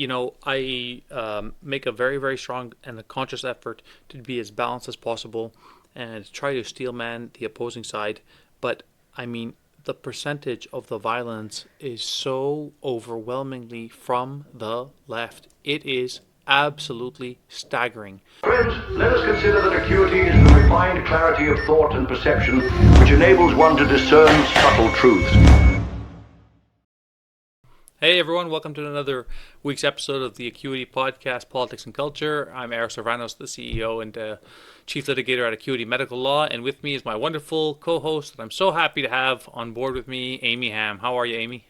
I make a very, very strong and a conscious effort to be as balanced as possible and try to steelman the opposing side. But I mean, the percentage of the violence is so overwhelmingly from the left. It is absolutely staggering. Friends, let us consider that acuity is the refined clarity of thought and perception which enables one to discern subtle truths. Hey everyone, welcome to another week's episode of the Acuity Podcast, Politics and Culture. I'm Erika Lavranos, the CEO and Chief Litigator at Acuity Medical Law, and with me is my wonderful co-host that I'm so happy to have on board with me, Amy Hamm. How are you, Amy?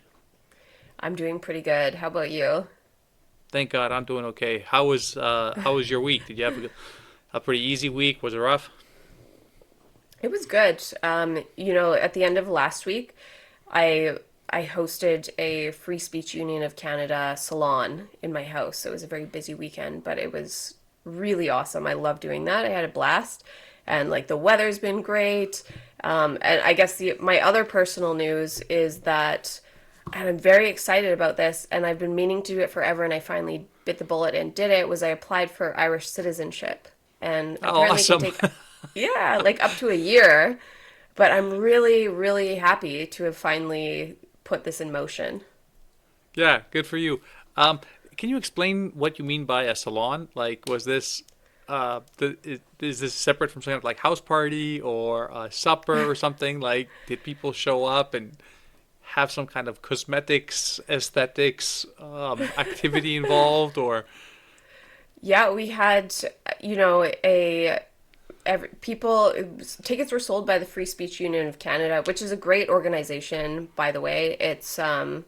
I'm doing pretty good. How about you? Thank God, I'm doing okay. How was your week? Did you have a pretty easy week? Was it rough? It was good. At the end of last week, I hosted a Free Speech Union of Canada salon in my house. It was a very busy weekend, but it was really awesome. I love doing that. I had a blast, and the weather's been great. And I guess my other personal news is that, and I'm very excited about this, and I've been meaning to do it forever, and I finally bit the bullet and did it. Was I applied for Irish citizenship, and apparently Awesome. it can take up to a year. But I'm really, really happy to have finally put this in motion. Yeah, good for you. Can you explain what you mean by a salon? Was this is this separate from something like house party or a supper or something? Did people show up and have some kind of cosmetics, aesthetics, activity involved, or? Yeah, we had, people tickets were sold by the Free Speech Union of Canada, which is a great organization, by the way. It's a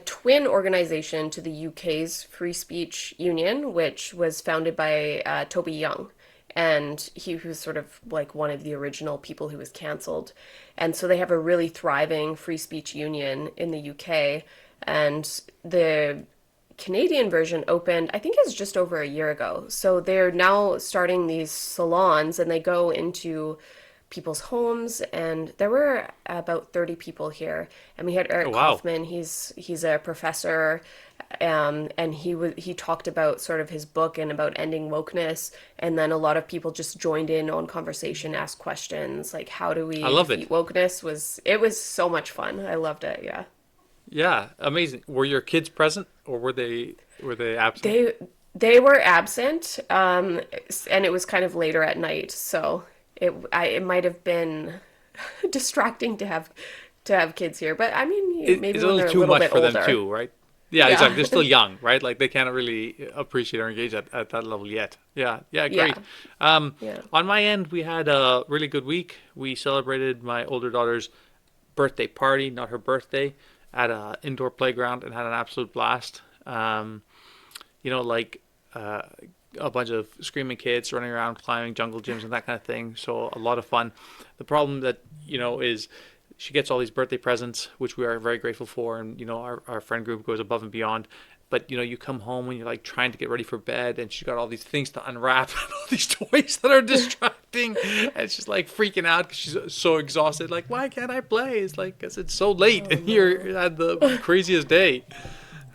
twin organization to the UK's Free Speech Union, which was founded by Toby Young, and he was sort of like one of the original people who was cancelled. And so they have a really thriving free speech union in the UK, and the Canadian version opened, I think it's just over a year ago. So they're now starting these salons, and they go into people's homes, and there were about 30 people here. And we had Oh, Eric wow. Kaufman. He's a professor, and he talked about sort of his book and about ending wokeness. And then a lot of people just joined in on conversation, asked questions like, how do I we love it. defeat wokeness? It was so much fun. I loved it. Yeah. Yeah, amazing. Were your kids present, or were they absent? They were absent, and it was kind of later at night, so it might have been distracting to have kids here. But I mean, maybe It's a when little they're a too little much bit for them older. too, right? Yeah, exactly. Yeah. They're still young, right? They can't really appreciate or engage at that level yet. Yeah, yeah, great. Yeah. Yeah. On my end, we had a really good week. We celebrated my older daughter's birthday party, not her birthday, at a indoor playground and had an absolute blast. You know, like uh, a bunch of screaming kids running around, climbing jungle gyms and that kind of thing. So a lot of fun. The problem that, is she gets all these birthday presents, which we are very grateful for. And, our friend group goes above and beyond. But, you come home and you're trying to get ready for bed, and she's got all these things to unwrap and all these toys that are distracting. And she's freaking out because she's so exhausted. Why can't I play? It's because it's so late Oh and you're no. at the craziest day.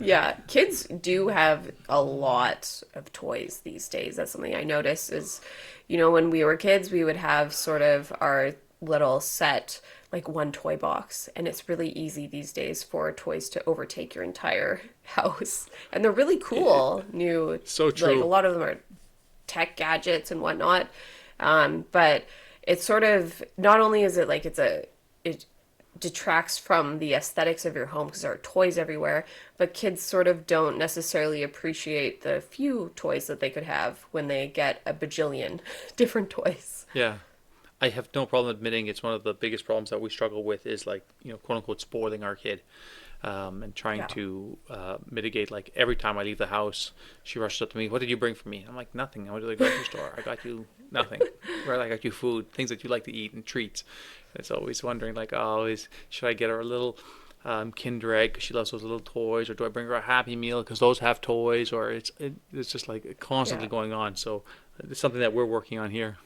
Yeah, kids do have a lot of toys these days. That's something I notice is, when we were kids, we would have sort of our little set, like one toy box, and it's really easy these days for toys to overtake your entire house. And they're really cool, new, So a true. lot of them are tech gadgets and whatnot. But it's sort of, not only is it it detracts from the aesthetics of your home because there are toys everywhere, but kids sort of don't necessarily appreciate the few toys that they could have when they get a bajillion different toys. Yeah. I have no problem admitting it's one of the biggest problems that we struggle with is quote unquote spoiling our kid, and trying Yeah. to mitigate. Every time I leave the house, she rushes up to me. What did you bring for me? I'm like, nothing. I went to the grocery store. I got you nothing. Right? I got you food, things that you like to eat, and treats. It's always wondering should I get her a little Kinder Egg because she loves those little toys, or do I bring her a Happy Meal because those have toys, or it's just constantly Yeah. going on. So it's something that we're working on here.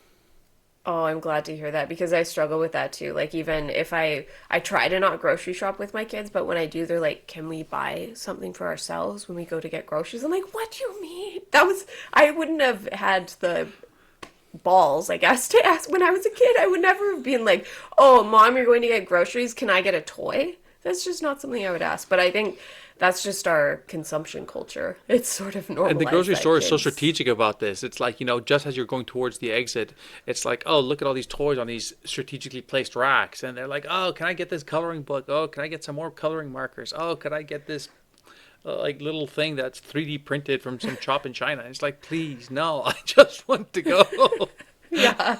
Oh, I'm glad to hear that because I struggle with that too. Like even if I try to not grocery shop with my kids, but when I do, they're like, "Can we buy something for ourselves when we go to get groceries?" I'm like, "What do you mean?" I wouldn't have had the balls, I guess, to ask when I was a kid. I would never have been like, "Oh, mom, you're going to get groceries. Can I get a toy?" That's just not something I would ask. But I think that's just our consumption culture. It's sort of And the normalized grocery that store is so kids. strategic about this. It's like, just as you're going towards the exit, it's like, oh, look at all these toys on these strategically placed racks. And they're like, oh, can I get this coloring book? Oh, can I get some more coloring markers? Oh, could I get this like little thing that's 3D printed from some shop in China? And it's like, please, no, I just want to go. Yeah.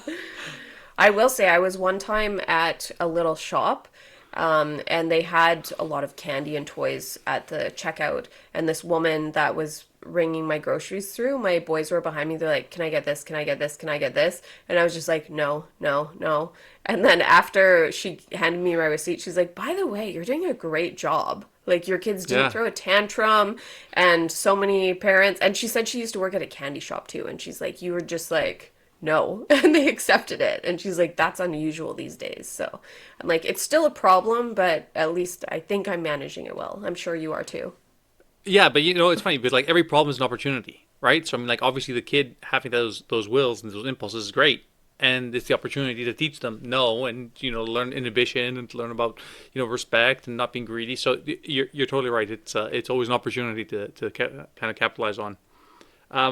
I will say I was one time at a little shop, and they had a lot of candy and toys at the checkout. And this woman that was ringing my groceries through, my boys were behind me. They're like, "Can I get this? Can I get this? Can I get this?" And I was just like, "No, no, no." And then after she handed me my receipt, she's like, "By the way, you're doing a great job. Like your kids didn't Yeah. throw a tantrum." And so many parents, and she said she used to work at a candy shop too. And she's like, "You were just like, no." And they accepted it, and she's like, "That's unusual these days." So I'm like, it's still a problem, but at least I think I'm managing it well. I'm sure you are too. Yeah, but it's funny because like every problem is an opportunity, right? So I mean, like obviously the kid having those wills and those impulses is great, and it's the opportunity to teach them no, and learn inhibition and to learn about respect and not being greedy. So you're totally right. It's always an opportunity to kind of capitalize on.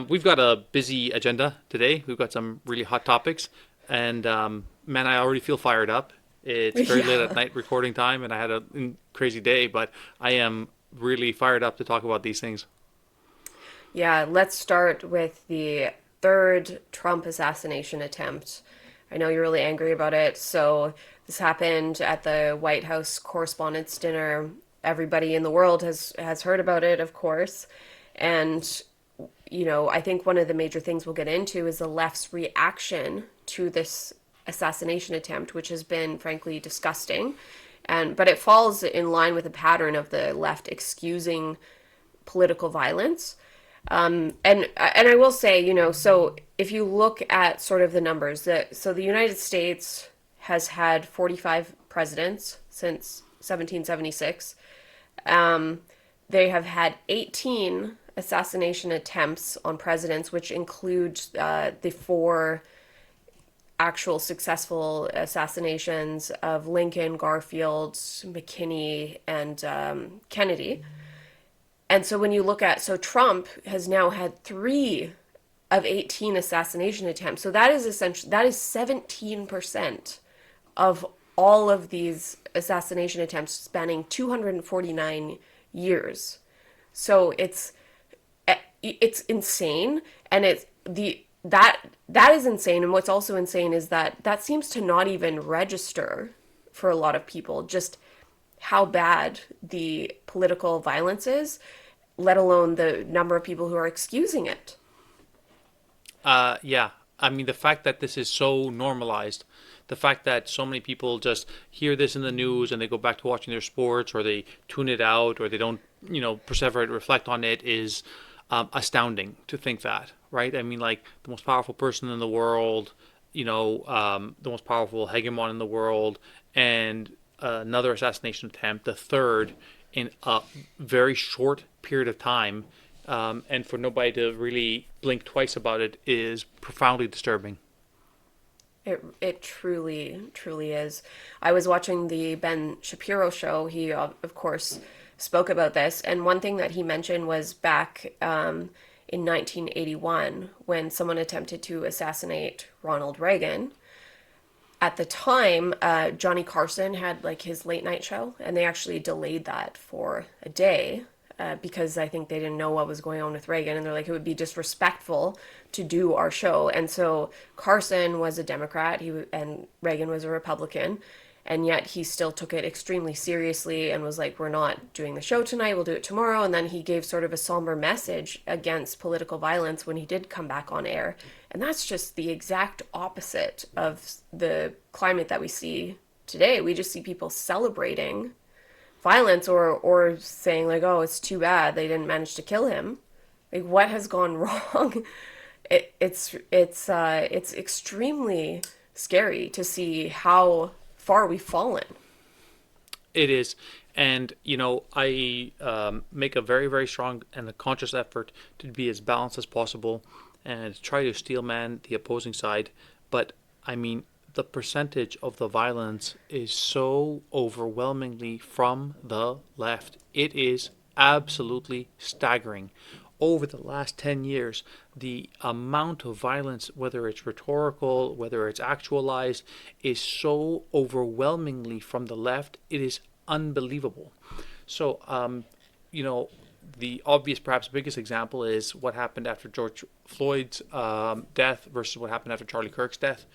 We've got a busy agenda today. We've got some really hot topics, and man, I already feel fired up. It's very late at Yeah. night recording time, and I had a crazy day, but I am really fired up to talk about these things. Yeah, let's start with the third Trump assassination attempt. I know you're really angry about it. So, this happened at the White House Correspondents' Dinner. Everybody in the world has heard about it, of course. And, I think one of the major things we'll get into is the left's reaction to this assassination attempt, which has been frankly disgusting. But it falls in line with a pattern of the left excusing political violence. And I will say, so if you look at sort of the numbers, so the United States has had 45 presidents since 1776. They have had 18 assassination attempts on presidents, which include the four actual successful assassinations of Lincoln, Garfield, McKinney, and Kennedy. And so when you look at, so Trump has now had three of 18 assassination attempts. So that is essentially, that is 17% of all of these assassination attempts spanning 249 years. So it's insane, and it's the that is insane. And what's also insane is that that seems to not even register for a lot of people, just how bad the political violence is, let alone the number of people who are excusing it. Yeah. I mean, the fact that this is so normalized, the fact that so many people just hear this in the news and they go back to watching their sports or they tune it out or they don't, perseverate, reflect on it is astounding to think that, right? I mean, like the most powerful person in the world, the most powerful hegemon in the world, and another assassination attempt, the third in a very short period of time, and for nobody to really blink twice about it is profoundly disturbing. It truly is. I was watching the Ben Shapiro show. He of course spoke about this, and one thing that he mentioned was back in 1981 when someone attempted to assassinate Ronald Reagan. At the time, Johnny Carson had like his late night show, and they actually delayed that for a day because I think they didn't know what was going on with Reagan, and they're like, it would be disrespectful to do our show. And so Carson was a Democrat, and Reagan was a Republican, and yet he still took it extremely seriously and was like, we're not doing the show tonight, we'll do it tomorrow. And then he gave sort of a somber message against political violence when he did come back on air. And that's just the exact opposite of the climate that we see today. We just see people celebrating violence, or saying like, oh, it's too bad they didn't manage to kill him. Like, what has gone wrong? It's extremely scary to see how far we've fallen. It is. And, I make a very, very strong and a conscious effort to be as balanced as possible and try to steelman the opposing side. But, I mean, the percentage of the violence is so overwhelmingly from the left. It is absolutely staggering. Over the last 10 years, the amount of violence, whether it's rhetorical, whether it's actualized, is so overwhelmingly from the left. It is unbelievable. So, the obvious, perhaps biggest example is what happened after George Floyd's death versus what happened after Charlie Kirk's death.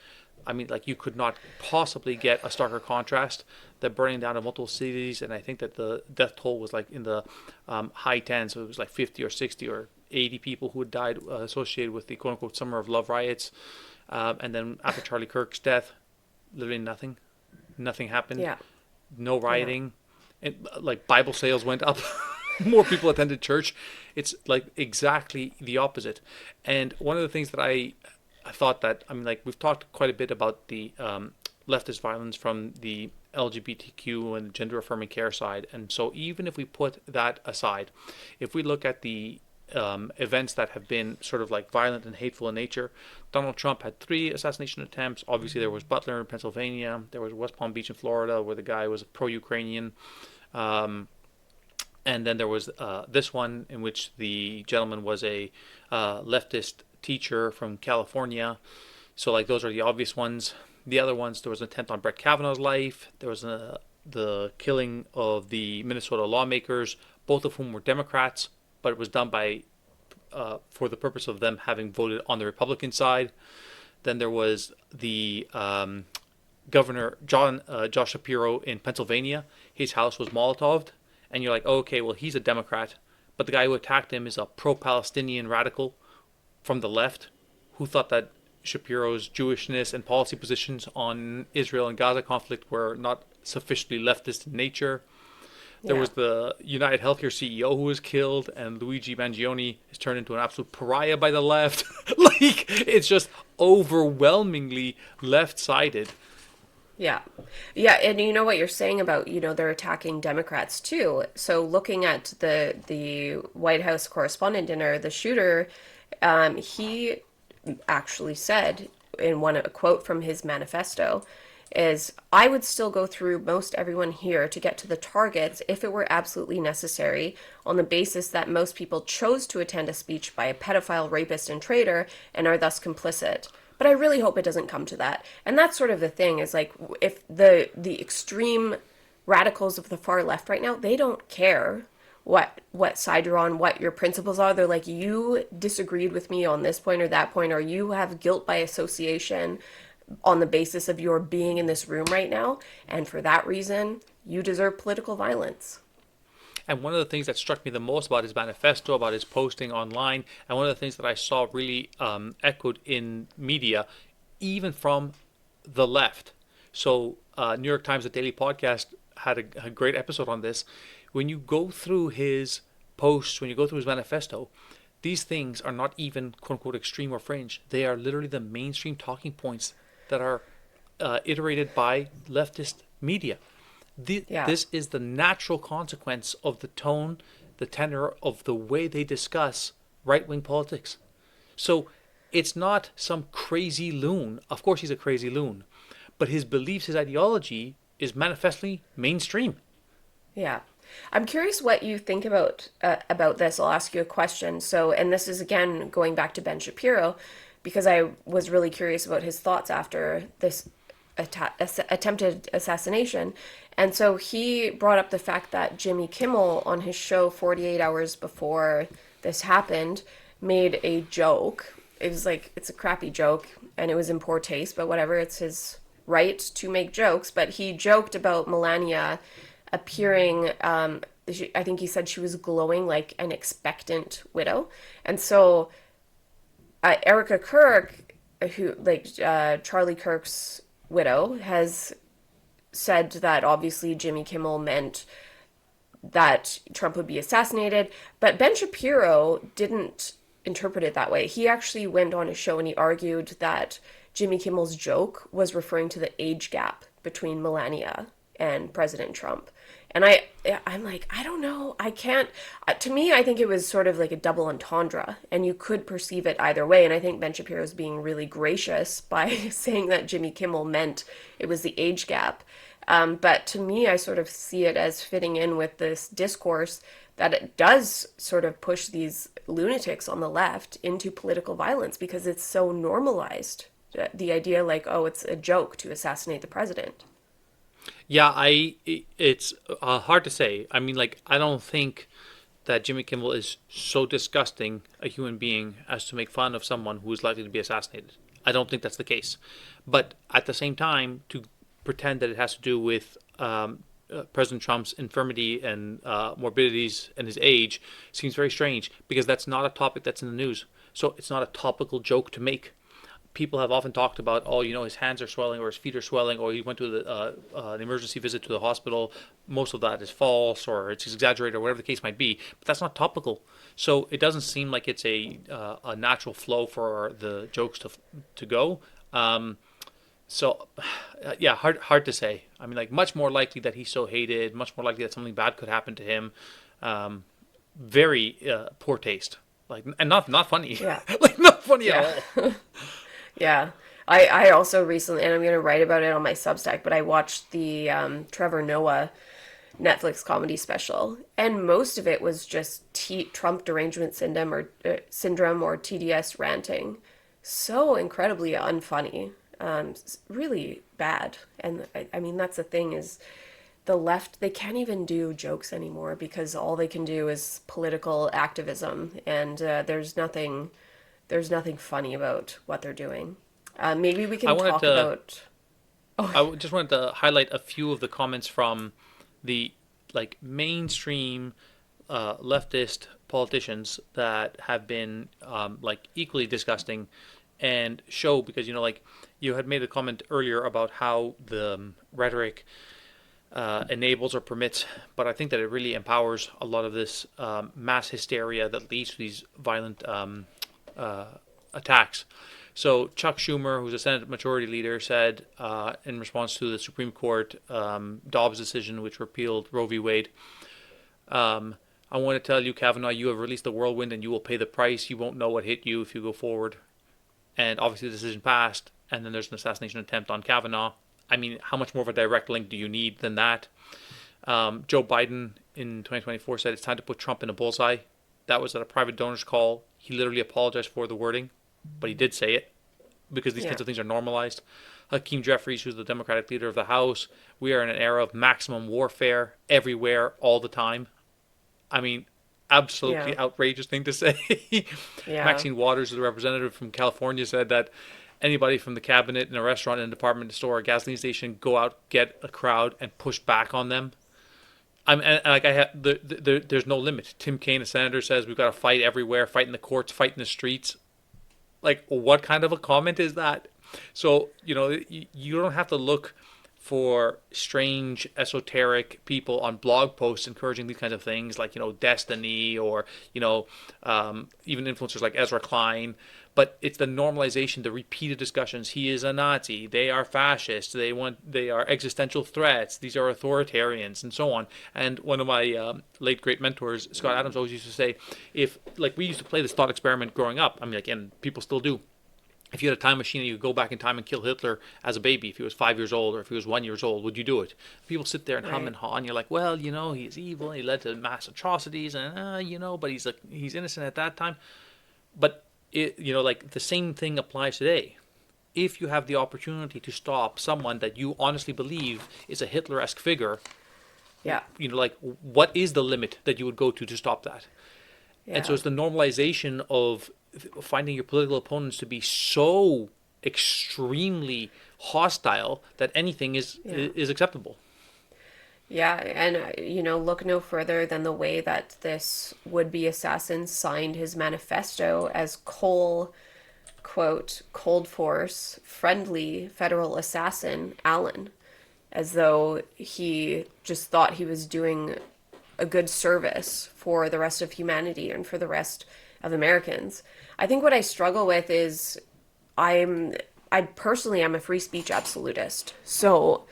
I mean, like, you could not possibly get a starker contrast. The burning down of multiple cities, and I think that the death toll was like in the high tens, so it was like 50 or 60 or 80 people who had died associated with the quote-unquote Summer of Love riots. And then after Charlie Kirk's death, literally nothing. Nothing happened. Yeah. No rioting. Yeah. And, like, Bible sales went up. More people attended church. It's like exactly the opposite. And one of the things that I thought that, I mean, like, we've talked quite a bit about the leftist violence from the LGBTQ and gender affirming care side. And so even if we put that aside, if we look at the events that have been sort of like violent and hateful in nature, Donald Trump had 3 assassination attempts. Obviously, there was Butler in Pennsylvania. There was West Palm Beach in Florida, where the guy was pro-Ukrainian. And then there was this one in which the gentleman was a leftist teacher from California. So, like, those are the obvious ones. The other ones, there was an attempt on Brett Kavanaugh's life. There was the killing of the Minnesota lawmakers, both of whom were Democrats, but it was done by for the purpose of them having voted on the Republican side. Then there was the Governor Josh Shapiro in Pennsylvania. His house was Molotoved, and you're like, oh, okay, well, he's a Democrat, but the guy who attacked him is a pro-Palestinian radical from the left who thought that Shapiro's Jewishness and policy positions on Israel and Gaza conflict were not sufficiently leftist in nature. There was the United Healthcare CEO who was killed, and Luigi Mangione is turned into an absolute pariah by the left. Like, it's just overwhelmingly left-sided. Yeah. Yeah, and you know what you're saying about, they're attacking Democrats too. So looking at the White House Correspondent Dinner, the shooter, he actually said in a quote from his manifesto is, I would still go through most everyone here to get to the targets if it were absolutely necessary, on the basis that most people chose to attend a speech by a pedophile, rapist, and traitor and are thus complicit. But I really hope it doesn't come to that. And that's sort of the thing, is like, if the extreme radicals of the far left right now, they don't care what side you're on, what your principles are. They're like, you disagreed with me on this point or that point, or you have guilt by association on the basis of your being in this room right now, and for that reason, you deserve political violence. And one of the things that struck me the most about his manifesto, about his posting online, and one of the things that I saw really echoed in media, even from the left. So New York Times, the Daily Podcast, had a great episode on this. When you go through his posts, when you go through his manifesto, these things are not even quote-unquote extreme or fringe. They are literally the mainstream talking points that are iterated by leftist media. This is the natural consequence of the tone, the tenor of the way they discuss right-wing politics. So it's not some crazy loon. Of course he's a crazy loon. But his beliefs, his ideology is manifestly mainstream. Yeah. I'm curious what you think about this. I'll ask you a question. So, and this is again going back to Ben Shapiro, because I was really curious about his thoughts after this attempted assassination. And so he brought up the fact that Jimmy Kimmel on his show 48 hours before this happened made a joke. It was like, it's a crappy joke and it was in poor taste, but whatever, it's his right to make jokes. But he joked about Melania appearing, I think he said she was glowing like an expectant widow. And so Erika Kirk, who Charlie Kirk's widow, has said that obviously Jimmy Kimmel meant that Trump would be assassinated, but Ben Shapiro didn't interpret it that way. He actually went on his show and he argued that Jimmy Kimmel's joke was referring to the age gap between Melania and President Trump. And I'm like, I don't know. I can't. To me, I think it was sort of like a double entendre, and you could perceive it either way. And I think Ben Shapiro is being really gracious by saying that Jimmy Kimmel meant it was the age gap. But to me, I sort of see it as fitting in with this discourse that it does sort of push these lunatics on the left into political violence because it's so normalized. The idea like, oh, it's a joke to assassinate the president. Yeah, it's hard to say. I mean, like, I don't think that Jimmy Kimmel is so disgusting a human being as to make fun of someone who is likely to be assassinated. I don't think that's the case. But at the same time, to pretend that it has to do with President Trump's infirmity and morbidities and his age seems very strange because that's not a topic that's in the news. So it's not a topical joke to make. People have often talked about, oh, his hands are swelling or his feet are swelling or he went to an emergency visit to the hospital. Most of that is false or it's exaggerated or whatever the case might be. But that's not topical. So it doesn't seem like it's a natural flow for the jokes to go. Yeah, hard to say. I mean, like, much more likely that he's so hated, much more likely that something bad could happen to him. Very poor taste. Like, and not funny. Yeah. Like, not funny at all. Yeah. I also recently, and I'm going to write about it on my Substack, but I watched the Trevor Noah Netflix comedy special, and most of it was just Trump derangement syndrome or TDS ranting. So incredibly unfunny. Really bad. And I mean, that's the thing is the left, they can't even do jokes anymore because all they can do is political activism, and there's nothing funny about what they're doing. Maybe we can talk about. I just wanted to highlight a few of the comments from the mainstream leftist politicians that have been equally disgusting and show because you had made a comment earlier about how the rhetoric enables or permits, but I think that it really empowers a lot of this mass hysteria that leads to these violent attacks. So Chuck Schumer, who's a Senate Majority Leader, said in response to the Supreme Court Dobbs decision, which repealed Roe v. Wade, I want to tell you, Kavanaugh, you have released the whirlwind and you will pay the price. You won't know what hit you if you go forward. And obviously the decision passed, and then there's an assassination attempt on Kavanaugh. I mean, how much more of a direct link do you need than that? Joe Biden in 2024 said it's time to put Trump in a bullseye. That was at a private donor's call. He literally apologized for the wording, but he did say it because these kinds of things are normalized. Hakeem Jeffries, who's the Democratic leader of the House, we are in an era of maximum warfare everywhere, all the time. I mean, absolutely outrageous thing to say. Maxine Waters, the representative from California, said that anybody from the cabinet in a restaurant, in a department store, a gasoline station, go out, get a crowd, and push back on them. There's no limit. Tim Kaine, a senator, says we've got to fight everywhere, fight in the courts, fight in the streets. Like, what kind of a comment is that? So, you don't have to look for strange, esoteric people on blog posts encouraging these kinds of things, like, Destiny or, even influencers like Ezra Klein. But it's the normalization, the repeated discussions. He is a Nazi. They are fascists. They are existential threats. These are authoritarians, and so on. And one of my late great mentors, Scott Adams, always used to say, we used to play this thought experiment growing up. I mean, and people still do. If you had a time machine and you could go back in time and kill Hitler as a baby, if he was 5 years old or if he was 1 year old, would you do it? People sit there and hum and haw, and you're like, well, he's evil, he led to mass atrocities, and but he's innocent at that time. But the same thing applies today. If you have the opportunity to stop someone that you honestly believe is a Hitler-esque figure, what is the limit that you would go to stop that? And so it's the normalization of finding your political opponents to be so extremely hostile that anything is acceptable. Yeah, and look no further than the way that this would-be assassin signed his manifesto as Cold Force, friendly federal assassin, Allen, as though he just thought he was doing a good service for the rest of humanity and for the rest of Americans. I think what I struggle with is I'm I personally am a free speech absolutist. So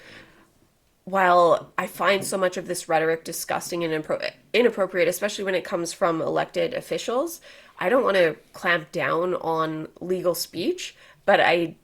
while I find so much of this rhetoric disgusting and inappropriate, especially when it comes from elected officials, I don't want to clamp down on legal speech, but I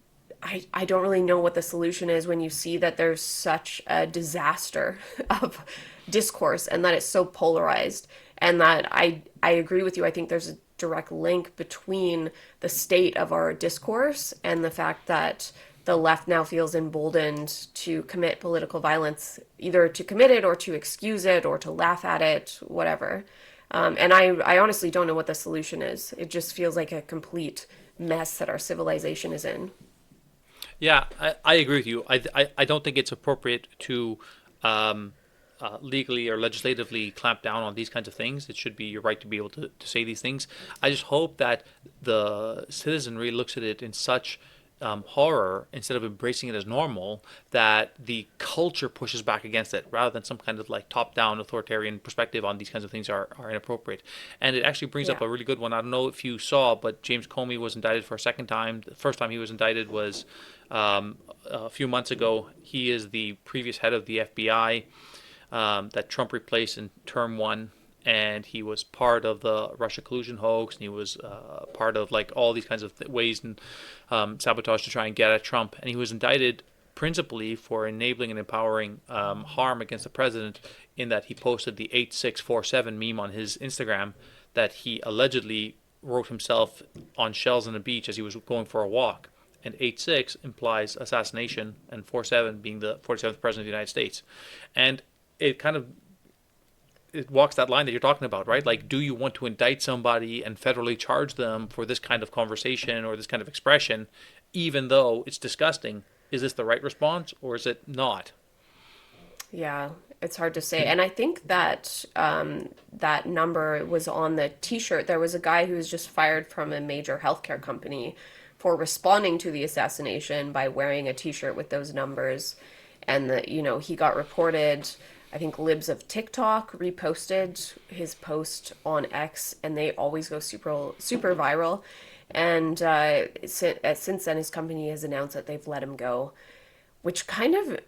don't really know what the solution is when you see that there's such a disaster of discourse and that it's so polarized. And that I agree with you. I think there's a direct link between the state of our discourse and the fact that the left now feels emboldened to commit political violence, either to commit it or to excuse it or to laugh at it, whatever. And I honestly don't know what the solution is. It just feels like a complete mess that our civilization is in. Yeah, I agree with you. I don't think it's appropriate to legally or legislatively clamp down on these kinds of things. It should be your right to be able to say these things. I just hope that the citizenry looks at it in such horror instead of embracing it as normal, that the culture pushes back against it rather than some kind of like top-down authoritarian perspective on these kinds of things are inappropriate. And it actually brings up Yeah. a really good one. I don't know if you saw, but James Comey was indicted for a second time. The first time he was indicted was a few months ago. He is the previous head of the FBI that Trump replaced in term one, and he was part of the Russia collusion hoax, and he was part of like all these kinds of ways and sabotage to try and get at Trump. And he was indicted principally for enabling and empowering harm against the president, in that he posted the 8647 meme on his Instagram that he allegedly wrote himself on shells on a beach as he was going for a walk. And 86 implies assassination, and 47 being the 47th president of the United States. And it kind of it walks that line that you're talking about, right? Like, do you want to indict somebody and federally charge them for this kind of conversation or this kind of expression, even though it's disgusting? Is this the right response, or is it not? Yeah, it's hard to say. And I think that that number was on the T-shirt. There was a guy who was just fired from a major healthcare company for responding to the assassination by wearing a T-shirt with those numbers, and that he got reported. I think Libs of TikTok reposted his post on X, and they always go super viral. And since then, his company has announced that they've let him go, which kind of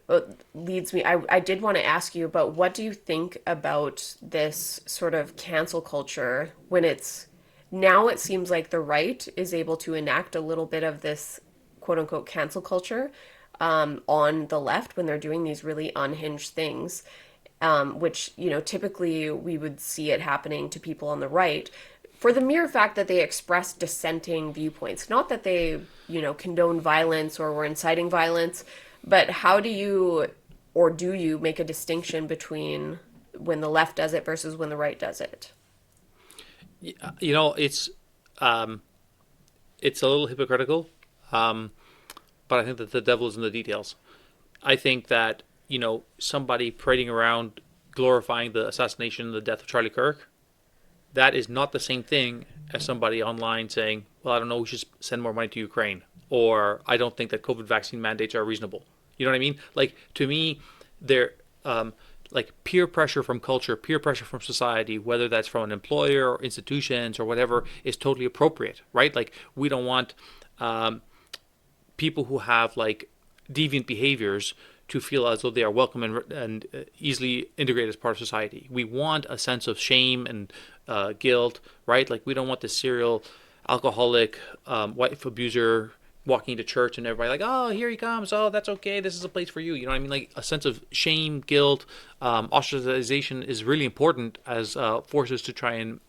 leads me. I did want to ask you about, what do you think about this sort of cancel culture when it's now it seems like the right is able to enact a little bit of this quote unquote cancel culture on the left when they're doing these really unhinged things, which, typically we would see it happening to people on the right for the mere fact that they express dissenting viewpoints. Not that they, condone violence or were inciting violence, but how do you, or do you, make a distinction between when the left does it versus when the right does it? It's a little hypocritical, but I think that the devil is in the details. I think that somebody parading around glorifying the assassination and the death of Charlie Kirk, that is not the same thing as somebody online saying, well, I don't know, we should send more money to Ukraine, or I don't think that COVID vaccine mandates are reasonable. You know what I mean? Like, to me, they're like peer pressure from culture, peer pressure from society, whether that's from an employer or institutions or whatever, is totally appropriate, right? Like, we don't want people who have like deviant behaviors to feel as though they are welcome and easily integrated as part of society. We want a sense of shame and guilt, right? Like, we don't want the serial alcoholic wife abuser walking to church and everybody like, oh, here he comes, oh, that's okay, this is a place for you. You know what I mean? Like, a sense of shame, guilt, ostracization is really important as forces to try and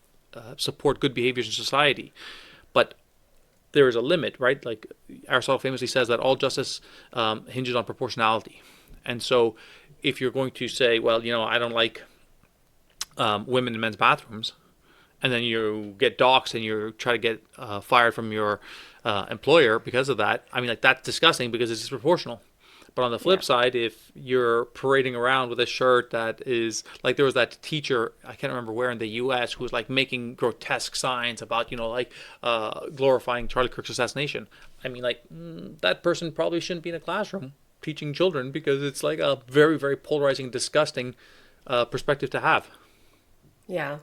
support good behaviors in society. But there is a limit, right? Like, Aristotle famously says that all justice hinges on proportionality. And so if you're going to say, well, I don't like women in men's bathrooms, and then you get doxxed and you try to get fired from your employer because of that, I mean, like, that's disgusting because it's disproportional. But on the flip side, if you're parading around with a shirt that is like, there was that teacher, I can't remember where in the U.S., who was like making grotesque signs about, glorifying Charlie Kirk's assassination. I mean, like, that person probably shouldn't be in a classroom teaching children, because it's like a very, very polarizing, disgusting perspective to have. Yeah.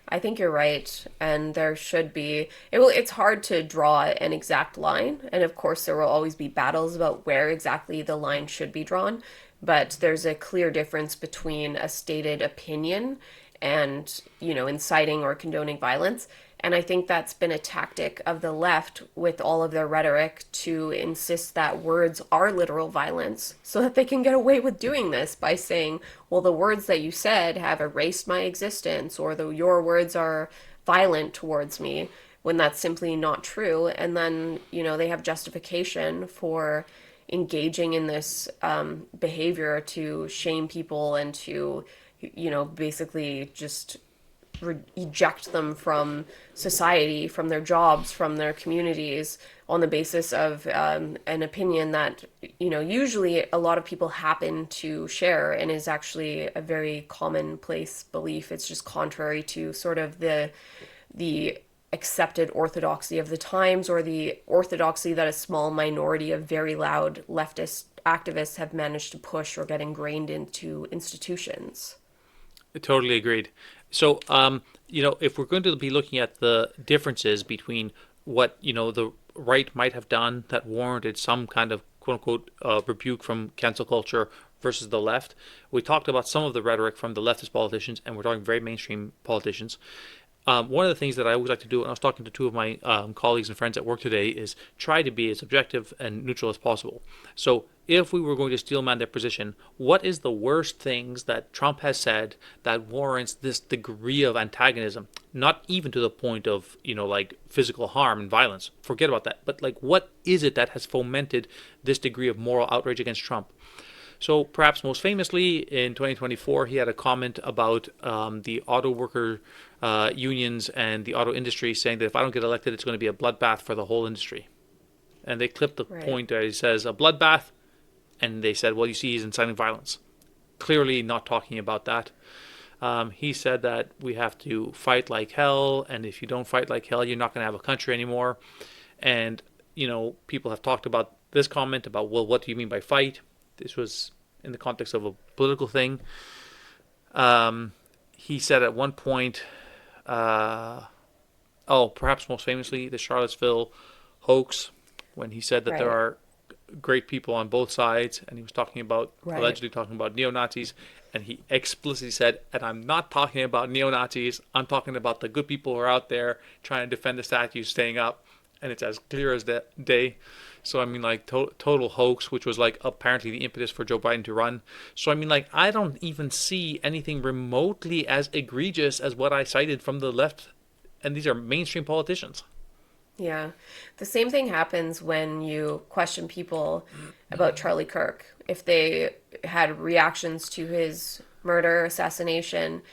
I think you're right, and there should be. It's hard to draw an exact line, and of course there will always be battles about where exactly the line should be drawn. But there's a clear difference between a stated opinion and, inciting or condoning violence. And I think that's been a tactic of the left with all of their rhetoric to insist that words are literal violence so that they can get away with doing this by saying, well, the words that you said have erased my existence, or your words are violent towards me, when that's simply not true. And then, they have justification for engaging in this behavior to shame people and to, basically just eject them from society, from their jobs, from their communities, on the basis of an opinion that, usually a lot of people happen to share and is actually a very commonplace belief. It's just contrary to sort of the accepted orthodoxy of the times, or the orthodoxy that a small minority of very loud leftist activists have managed to push or get ingrained into institutions. Totally agreed. So, if we're going to be looking at the differences between what, the right might have done that warranted some kind of quote unquote rebuke from cancel culture versus the left, we talked about some of the rhetoric from the leftist politicians, and we're talking very mainstream politicians. One of the things that I always like to do, and I was talking to two of my colleagues and friends at work today, is try to be as objective and neutral as possible. So if we were going to steelman their position, what is the worst things that Trump has said that warrants this degree of antagonism? Not even to the point of, like physical harm and violence. Forget about that. But like, what is it that has fomented this degree of moral outrage against Trump? So perhaps most famously in 2024, he had a comment about the auto worker unions and the auto industry, saying that if I don't get elected, it's going to be a bloodbath for the whole industry. And they clipped the point where he says a bloodbath, and they said, well, you see, he's inciting violence. Clearly not talking about that. He said that we have to fight like hell, and if you don't fight like hell, you're not going to have a country anymore. And, people have talked about this comment about, well, what do you mean by fight? This was in the context of a political thing. He said at one point, perhaps most famously, the Charlottesville hoax, when he said that there are great people on both sides, and he was talking about, allegedly talking about neo-Nazis, and he explicitly said, and I'm not talking about neo-Nazis, I'm talking about the good people who are out there trying to defend the statues staying up, and it's as clear as day. So, I mean, like, total hoax, which was, like, apparently the impetus for Joe Biden to run. So, I mean, like, I don't even see anything remotely as egregious as what I cited from the left. And these are mainstream politicians. Yeah. The same thing happens when you question people about Charlie Kirk. If they had reactions to his murder, assassination,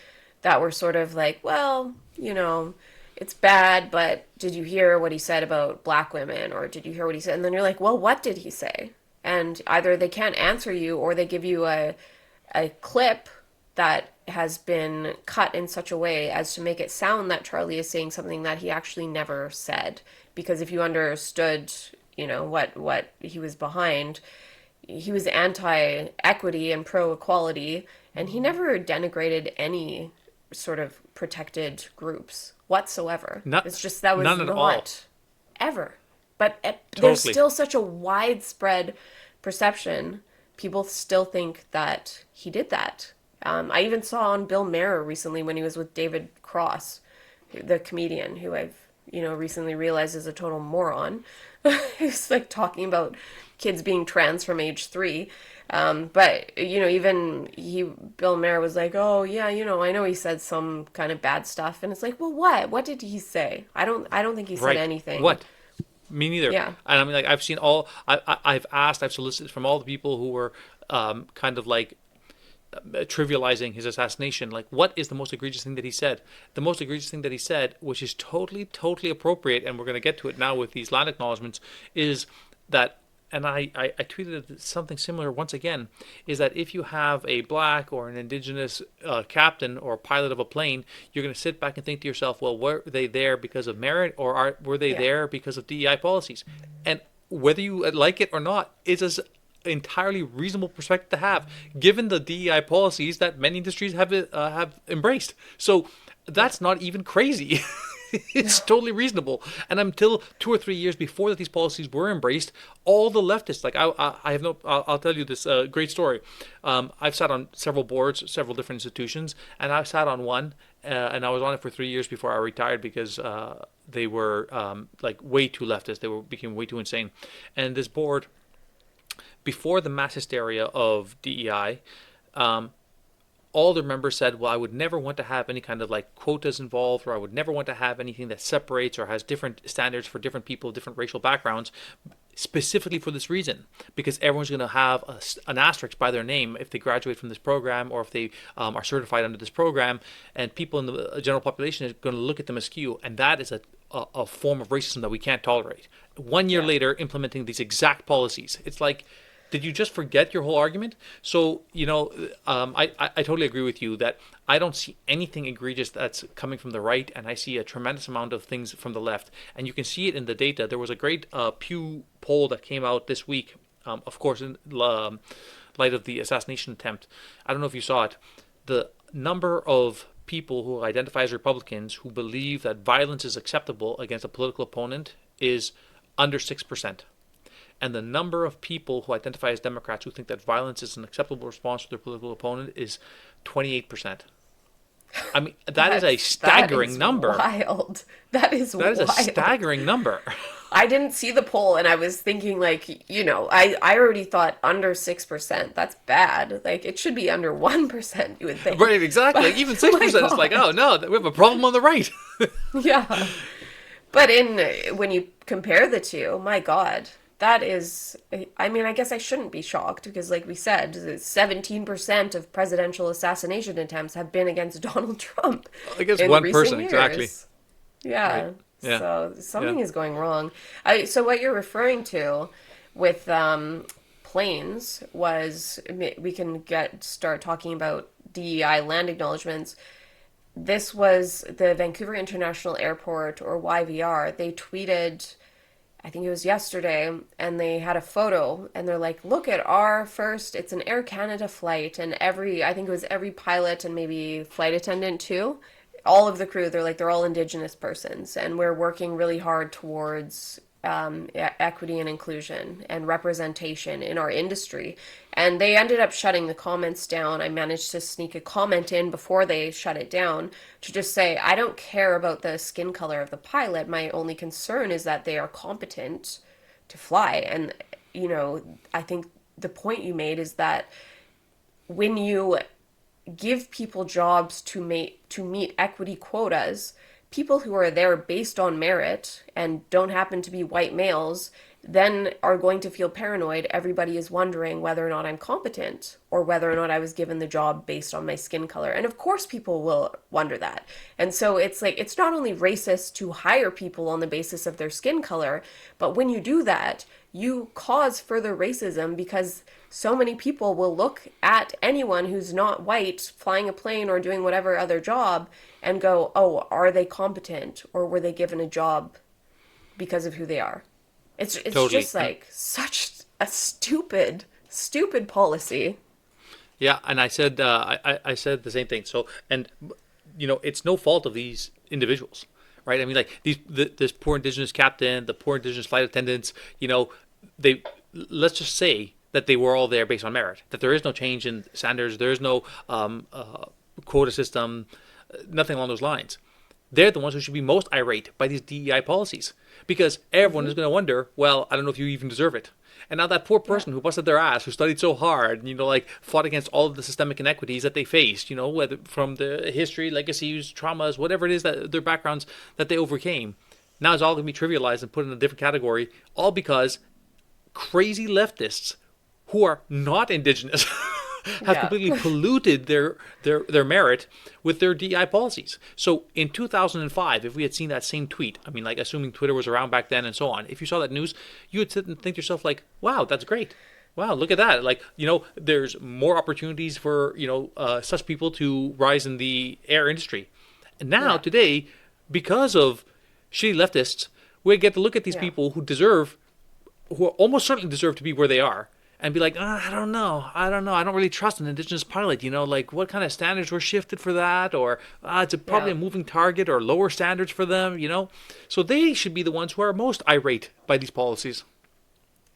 that were sort of like, well, it's bad, but did you hear what he said about black women? Or did you hear what he said? And then you're like, well, what did he say? And either they can't answer you, or they give you a clip that has been cut in such a way as to make it sound that Charlie is saying something that he actually never said. Because if you understood, what he was behind, he was anti-equity and pro-equality, and he never denigrated any sort of protected groups whatsoever. It's just that was not ever. But there's still such a widespread perception. People still think that he did that. I even saw on Bill Maher recently when he was with David Cross, the comedian who I've recently realized is a total moron. He's like talking about kids being trans from age 3. But even Bill Maher was like, oh yeah, I know he said some kind of bad stuff, and it's like, well, what did he say? I don't think he said anything. What? Me neither. Yeah. And I mean, like, I've seen I've solicited from all the people who were kind of like trivializing his assassination. Like, what is the most egregious thing that he said? The most egregious thing that he said, which is totally appropriate, and we're going to get to it now with these land acknowledgements, is that, and I tweeted something similar once again, is that if you have a black or an indigenous captain or pilot of a plane, you're going to sit back and think to yourself, well, were they there because of merit, or were they there because of DEI policies? And whether you like it or not, it's an entirely reasonable perspective to have, given the DEI policies that many industries have embraced. So That's not even crazy. It's totally reasonable. And until 2 or 3 years before that these policies were embraced, all the leftists, like I have no, I'll tell you this great story. I've sat on several boards, several different institutions, and I sat on one, and I was on it for 3 years before I retired because they were like way too leftist. They became way too insane. And this board, before the mass hysteria of DEI, all the members said, well, I would never want to have any kind of like quotas involved, or I would never want to have anything that separates or has different standards for different people, different racial backgrounds, specifically for this reason, because everyone's going to have an asterisk by their name if they graduate from this program, or if they are certified under this program, and people in the general population are going to look at them askew, and that is a form of racism that we can't tolerate. 1 year later, implementing these exact policies, it's like, did you just forget your whole argument? So, I totally agree with you that I don't see anything egregious that's coming from the right, and I see a tremendous amount of things from the left. And you can see it in the data. There was a great Pew poll that came out this week, of course, in light of the assassination attempt. I don't know if you saw it. The number of people who identify as Republicans who believe that violence is acceptable against a political opponent is under 6%. And the number of people who identify as Democrats who think that violence is an acceptable response to their political opponent is 28%. I mean, that is a staggering number. Wild. That is wild. That is a staggering number. I didn't see the poll, and I was thinking, like, I already thought under 6%. That's bad. Like, it should be under 1%, you would think. Right, exactly. Like, even 6% is like, oh, no, we have a problem on the right. Yeah. But when you compare the two, my God. That is, I mean, I guess I shouldn't be shocked because, like we said, 17% of presidential assassination attempts have been against Donald Trump. Against one person, years. exactly. Yeah. Right. Yeah. So something is going wrong. So what you're referring to with planes was, we can start talking about DEI land acknowledgements. This was the Vancouver International Airport, or YVR. They tweeted, I think it was yesterday, and they had a photo, and they're like, look at our first, it's an Air Canada flight, and I think it was every pilot and maybe flight attendant too, all of the crew, they're all Indigenous persons, and we're working really hard towards equity and inclusion and representation in our industry. And they ended up shutting the comments down. I managed to sneak a comment in before they shut it down to just say, I don't care about the skin color of the pilot. My only concern is that they are competent to fly. And, I think the point you made is that when you give people jobs to meet equity quotas, people who are there based on merit and don't happen to be white males then are going to feel paranoid. Everybody is wondering whether or not I'm competent or whether or not I was given the job based on my skin color. And of course people will wonder that. And so it's like, it's not only racist to hire people on the basis of their skin color, but when you do that, you cause further racism because so many people will look at anyone who's not white flying a plane or doing whatever other job and go, oh, are they competent, or were they given a job because of who they are? It's totally. Just like such a stupid policy. Yeah, and I said I said the same thing. So, and it's no fault of these individuals, right? I mean, like this poor Indigenous captain, the poor Indigenous flight attendants. Let's just say that they were all there based on merit. That there is no change in standards. There is no quota system. Nothing along those lines. They're the ones who should be most irate by these DEI policies because everyone is going to wonder, well, I don't know if you even deserve it. And now that poor person who busted their ass, who studied so hard, fought against all of the systemic inequities that they faced, whether from the history, legacies, traumas, whatever it is that their backgrounds that they overcame, now it's all going to be trivialized and put in a different category, all because crazy leftists who are not Indigenous have completely polluted their merit with their DEI policies. So in 2005, if we had seen that same tweet, I mean, like assuming Twitter was around back then and so on, if you saw that news, you would sit and think to yourself like, wow, that's great. Wow, look at that. Like, there's more opportunities for, such people to rise in the air industry. And now today, because of shitty leftists, we get to look at these people who almost certainly deserve to be where they are. and be like, I don't know, I don't really trust an Indigenous pilot. Like what kind of standards were shifted for that, or it's probably Yeah. a moving target, or lower standards for them. So they should be the ones who are most irate by these policies.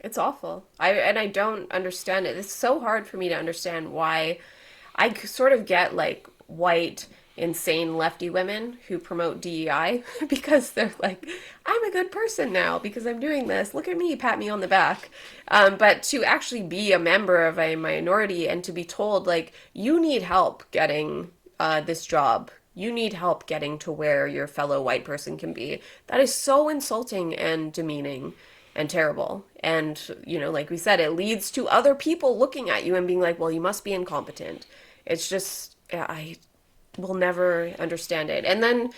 It's awful. I don't understand it. It's so hard for me to understand why. Sort of get like white insane lefty women who promote DEI because they're like, I'm a good person now because I'm doing this. Look at me, pat me on the back. But to actually be a member of a minority and to be told like, you need help getting this job. You need help getting to where your fellow white person can be. That is so insulting and demeaning and terrible. And, like we said, it leads to other people looking at you and being like, well, you must be incompetent. It's just, I will never understand it. And then,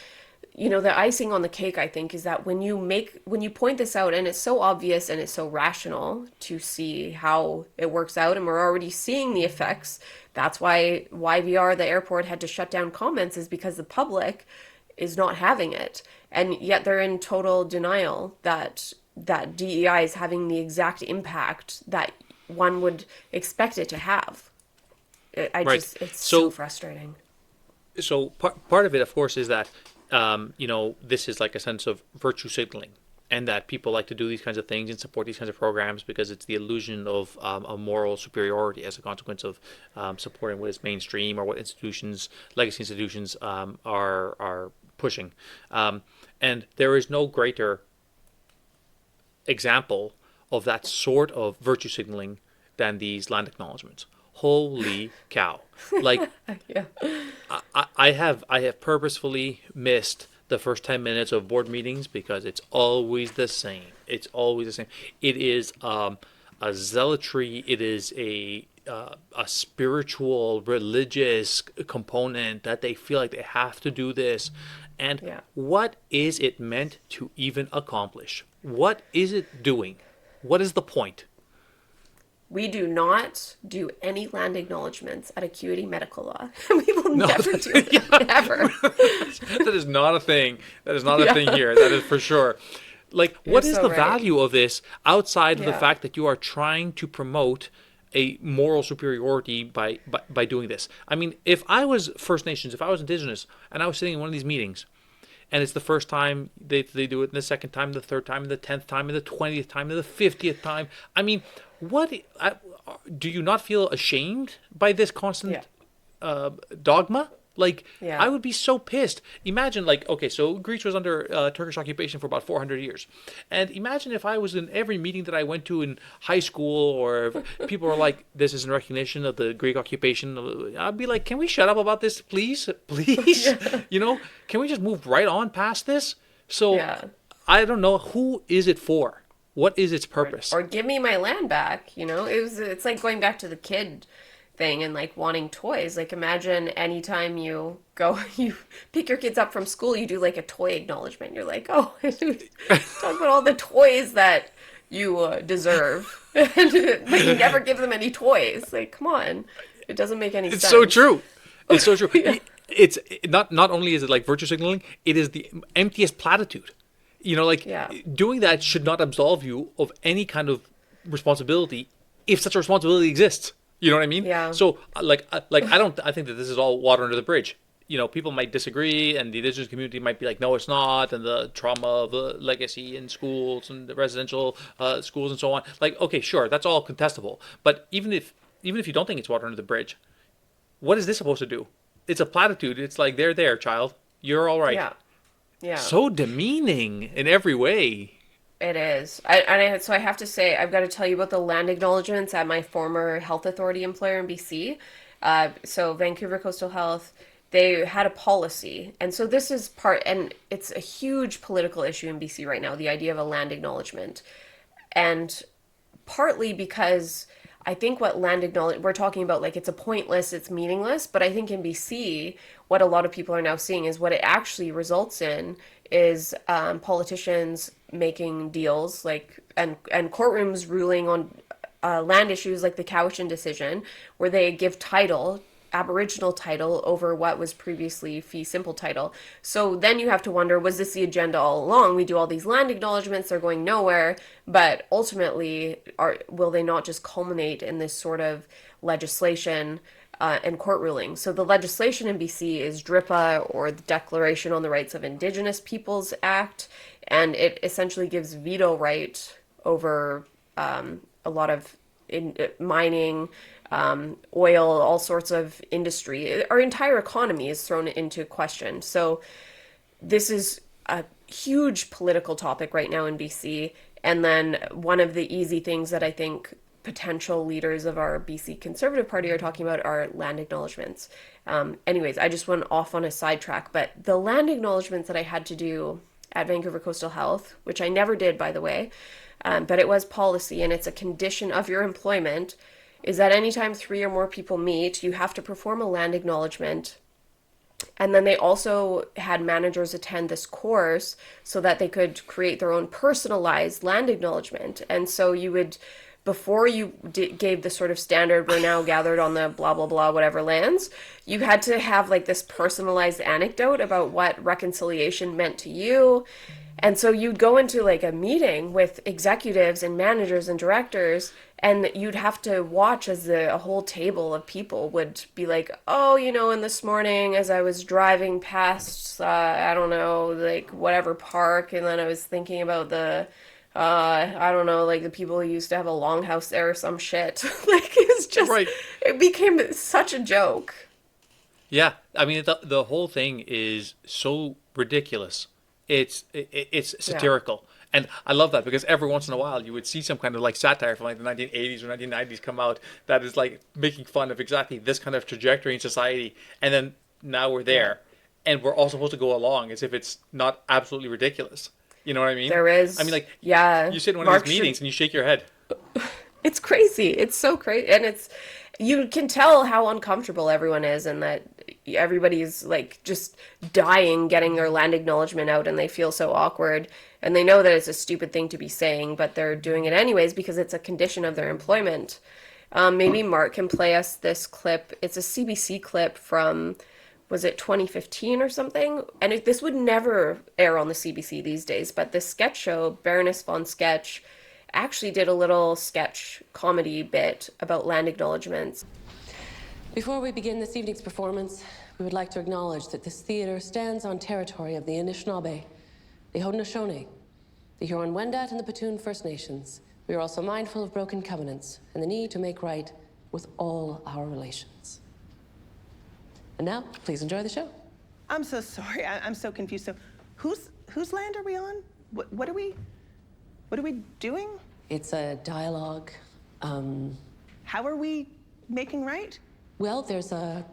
the icing on the cake, I think, is that when you point this out, and it's so obvious and it's so rational to see how it works out, and we're already seeing the effects. That's why YVR, the airport, had to shut down comments, is because the public is not having it. And yet they're in total denial that DEI is having the exact impact that one would expect it to have. Right. It's so frustrating. So part of it, of course, is that this is like a sense of virtue signaling, and that people like to do these kinds of things and support these kinds of programs because it's the illusion of a moral superiority as a consequence of supporting what is mainstream or what legacy institutions, are pushing. And there is no greater example of that sort of virtue signaling than these land acknowledgements. Holy cow! Like, Yeah. I have purposefully missed the first 10 minutes of board meetings because it's always the same. It's always the same. It is a zealotry. It is a spiritual, religious component that they feel like they have to do this. And Yeah. what is it meant to even accomplish? What is it doing? What is the point? We do not do any land acknowledgements at Acuity Medical Law. We will never do it, ever. That is not a thing. That is not a thing here. That is for sure. Like, what is so the right. value of this outside of the Yeah. fact that you are trying to promote a moral superiority by doing this? I mean, if I was First Nations, if I was Indigenous, and I was sitting in one of these meetings, and it's the first time they do it, and the second time, the third time, and the 10th time, and the 20th time, and the 50th time. I mean, do you not feel ashamed by this constant dogma? Like, Yeah. I would be so pissed. Imagine, like, okay, so Greece was under Turkish occupation for about 400 years. And imagine if I was in every meeting that I went to in high school, or if people were like, this is in recognition of the Greek occupation. I'd be like, can we shut up about this, please? Please? Can we just move right on past this? So, Yeah. I don't know, who is it for? What is its purpose? Or give me my land back. It's like going back to the kid thing and like wanting toys. Like, imagine anytime you pick your kids up from school, you do like a toy acknowledgement. You're like, oh, talk about all the toys that you deserve, and but you never give them any toys. Like, come on, it doesn't make any sense. It's so true. It's so true. It's not only is it like virtue signaling, it is the emptiest platitude. Doing that should not absolve you of any kind of responsibility if such a responsibility exists. You know what I mean? Yeah. So, I think that this is all water under the bridge. People might disagree, and the Indigenous community might be like, no, it's not, and the trauma of the legacy in schools and the residential schools and so on. Like, okay, sure, that's all contestable. But even if you don't think it's water under the bridge, what is this supposed to do? It's a platitude. It's like, there, child. You're all right. Yeah. Yeah. So demeaning in every way. It is. So I have to say, I've got to tell you about the land acknowledgements at my former health authority employer in BC. So Vancouver Coastal Health, they had a policy. And so this is and it's a huge political issue in BC right now, the idea of a land acknowledgement. And partly because I think what land acknowledgement, we're talking about like it's it's meaningless, but I think in BC, what a lot of people are now seeing is what it actually results in is politicians making deals and courtrooms ruling on land issues like the Cowichan decision, where they give title Aboriginal title over what was previously fee simple title. So then you have to wonder, was this the agenda all along? We do all these land acknowledgements, they're going nowhere, but ultimately, will they not just culminate in this sort of legislation and court ruling? So the legislation in BC is DRIPA, or the Declaration on the Rights of Indigenous Peoples Act, and it essentially gives veto right over a lot of mining, oil, all sorts of industry. Our entire economy is thrown into question. So this is a huge political topic right now in BC. And then one of the easy things that I think potential leaders of our BC Conservative Party are talking about are land acknowledgements. Anyways, I just went off on a sidetrack, but the land acknowledgements that I had to do at Vancouver Coastal Health, which I never did, by the way, but it was policy and it's a condition of your employment, is that anytime 3 or more people meet, you have to perform a land acknowledgement. And then they also had managers attend this course so that they could create their own personalized land acknowledgement. And so you would, before you gave the sort of standard, we're now gathered on the blah, blah, blah, whatever lands, you had to have like this personalized anecdote about what reconciliation meant to you. And so you'd go into like a meeting with executives and managers and directors, and you'd have to watch as a whole table of people would be like, oh, and this morning as I was driving past, I don't know, like whatever park, and then I was thinking about I don't know, like the people who used to have a longhouse there or some shit. Like it's just, Right. It became such a joke. Yeah, I mean the whole thing is so ridiculous. It's satirical, and I love that because every once in a while you would see some kind of like satire from like the 1980s or 1990s come out that is like making fun of exactly this kind of trajectory in society, and then now we're there, and we're all supposed to go along as if it's not absolutely ridiculous. You know what I mean? There is. I mean, like, yeah. you sit in one Mark of these meetings and you shake your head. It's crazy. It's so crazy. And you can tell how uncomfortable everyone is and that everybody's like just dying getting their land acknowledgement out and they feel so awkward. And they know that it's a stupid thing to be saying, but they're doing it anyways because it's a condition of their employment. Maybe Mark can play us this clip. It's a CBC clip from, was it 2015 or something? And this would never air on the CBC these days, but this sketch show, Baroness von Sketch, actually did a little sketch comedy bit about land acknowledgements. Before we begin this evening's performance, we would like to acknowledge that this theater stands on territory of the Anishinaabe, the Haudenosaunee, the Huron-Wendat, and the Petun First Nations. We are also mindful of broken covenants and the need to make right with all our relations. And now, please enjoy the show. I'm so sorry. I'm so confused. So, whose land are we on? What are we doing? It's a dialogue. How are we making right? Well, there's a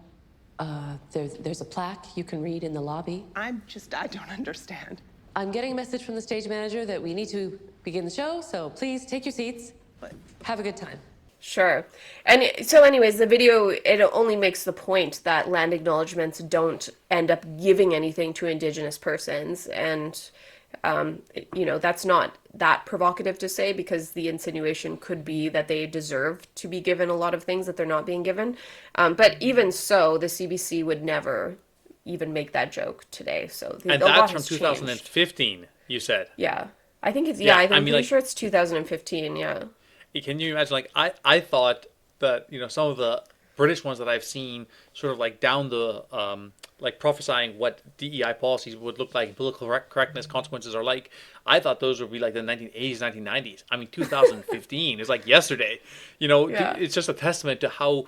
plaque you can read in the lobby. I don't understand. I'm getting a message from the stage manager that we need to begin the show, so please take your seats. Have a good time. Sure. And so anyways, the video, it only makes the point that land acknowledgements don't end up giving anything to Indigenous persons. And, that's not that provocative to say because the insinuation could be that they deserve to be given a lot of things that they're not being given. But even so, the CBC would never even make that joke today. So and that's from 2015, you said. Yeah. I think it's, Yeah, I'm pretty sure it's 2015, yeah. Can you imagine, like, I thought that, some of the British ones that I've seen sort of like down the, like prophesying what DEI policies would look like, political correctness consequences are like, I thought those would be like the 1980s, 1990s. I mean, 2015 is like yesterday. Yeah. It's just a testament to how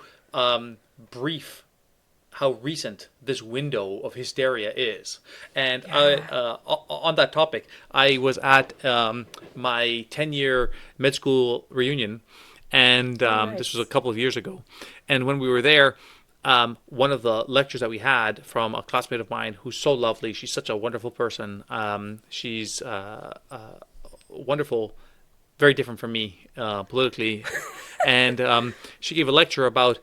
brief, how recent this window of hysteria is. And on that topic, I was at my 10-year med school reunion, and this was a couple of years ago. And when we were there, one of the lectures that we had from a classmate of mine who's so lovely, she's such a wonderful person. She's wonderful, very different from me politically. And she gave a lecture about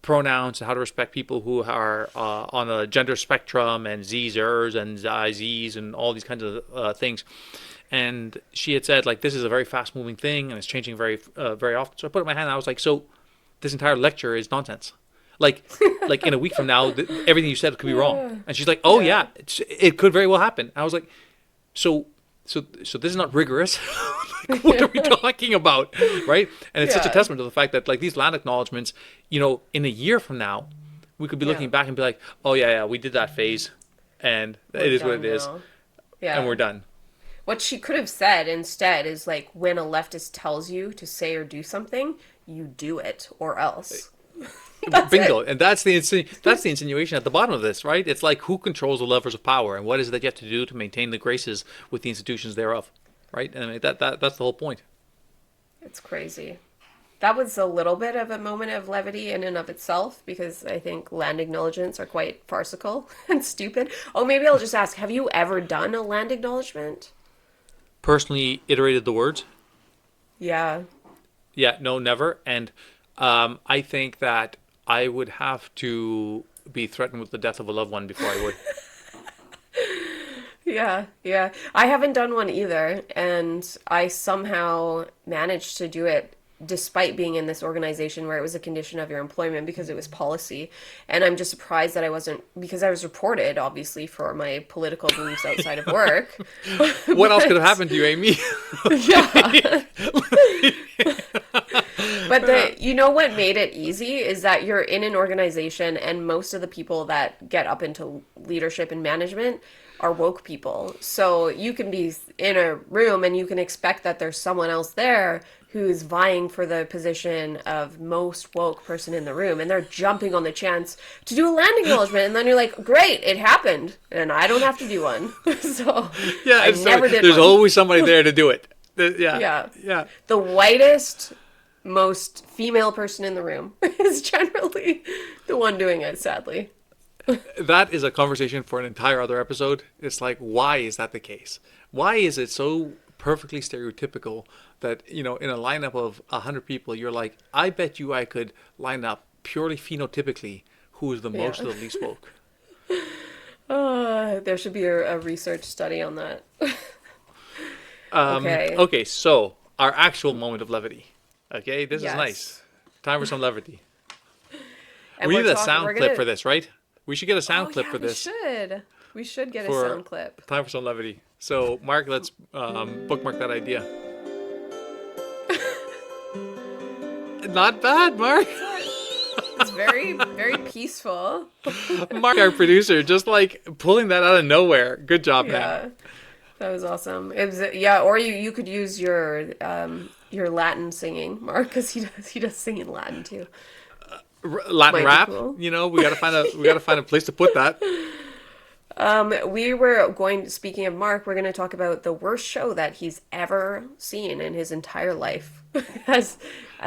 pronouns and how to respect people who are on a gender spectrum and Zers and Zs and all these kinds of things. And she had said, like, this is a very fast moving thing and it's changing very, very often. So I put up my hand and I was like, so this entire lecture is nonsense. like in a week from now, everything you said could be wrong. And she's like, oh yeah, it could very well happen. I was like, so this is not rigorous. Like, what are we talking about, right? And it's such a testament to the fact that like these land acknowledgements, you know, in a year from now, we could be looking back and be like, oh yeah, we did that phase, and it is what it is, and we're done. What she could have said instead is like, when a leftist tells you to say or do something, you do it, or else. Bingo. And that's the insinuation at the bottom of this, right? It's like, who controls the levers of power, and what is it that you have to do to maintain the graces with the institutions thereof, right? And I mean, that's the whole point. It's crazy. That was a little bit of a moment of levity in and of itself, because I think land acknowledgements are quite farcical and stupid. Oh, maybe I'll just ask, have you ever done a land acknowledgement? Personally iterated the words? Yeah. Yeah, no, never. And I think that I would have to be threatened with the death of a loved one before I would. Yeah. I haven't done one either, and I somehow managed to do it despite being in this organization where it was a condition of your employment because it was policy. And I'm just surprised that I wasn't, because I was reported, obviously, for my political beliefs outside of work. What else could have happened to you, Amy? Yeah. But you know what made it easy is that you're in an organization, and most of the people that get up into leadership and management are woke people. So you can be in a room and you can expect that there's someone else there who's vying for the position of most woke person in the room, and they're jumping on the chance to do a land acknowledgement, and then you're like, great, it happened, and I don't have to do one. So yeah, I never did there's one. always somebody there to do it. Yeah. The whitest, most female person in the room is generally the one doing it, sadly. That is a conversation for an entire other episode. It's like, why is that the case? Why is it so perfectly stereotypical that, you know, in a lineup of 100 people, you're like, I bet you I could line up purely phenotypically who is the most of the least woke. There should be a research study on that. Okay, so our actual moment of levity. Okay, this is nice. Time for some levity. And we need a sound clip for this, right? We should get a sound clip for this. We should get a sound clip. Time for some levity. So, Mark, let's bookmark that idea. Not bad, Mark. It's very, very peaceful. Mark, our producer, just like pulling that out of nowhere. Good job, man. Yeah, that was awesome. It was, or you could use your Latin singing, Mark, because he does sing in Latin too. Latin rap, cool. You know, we gotta find a place to put that. Speaking of Mark, we're going to talk about the worst show that he's ever seen in his entire life. as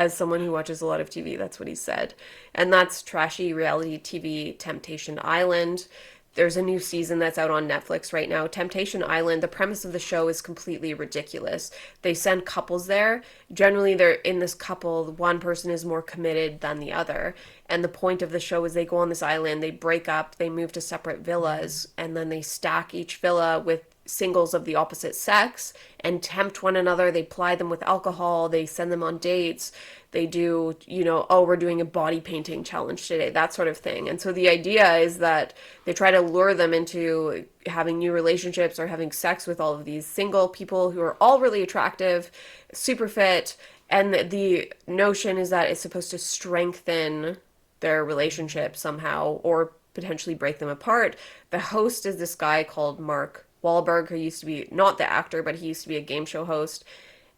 someone who watches a lot of TV, that's what he said. And that's trashy reality TV Temptation Island. There's a new season that's out on Netflix right now. Temptation Island, the premise of the show is completely ridiculous. They send couples there. Generally, they're in this couple, one person is more committed than the other. And the point of the show is they go on this island, they break up, they move to separate villas, and then they stack each villa with singles of the opposite sex and tempt one another. They ply them with alcohol, they send them on dates, they do, we're doing a body painting challenge today, that sort of thing. And so the idea is that they try to lure them into having new relationships or having sex with all of these single people who are all really attractive, super fit, and the notion is that it's supposed to strengthen their relationship somehow or potentially break them apart. The host is this guy called Mark Wahlberg, who used to be, not the actor, but he used to be a game show host.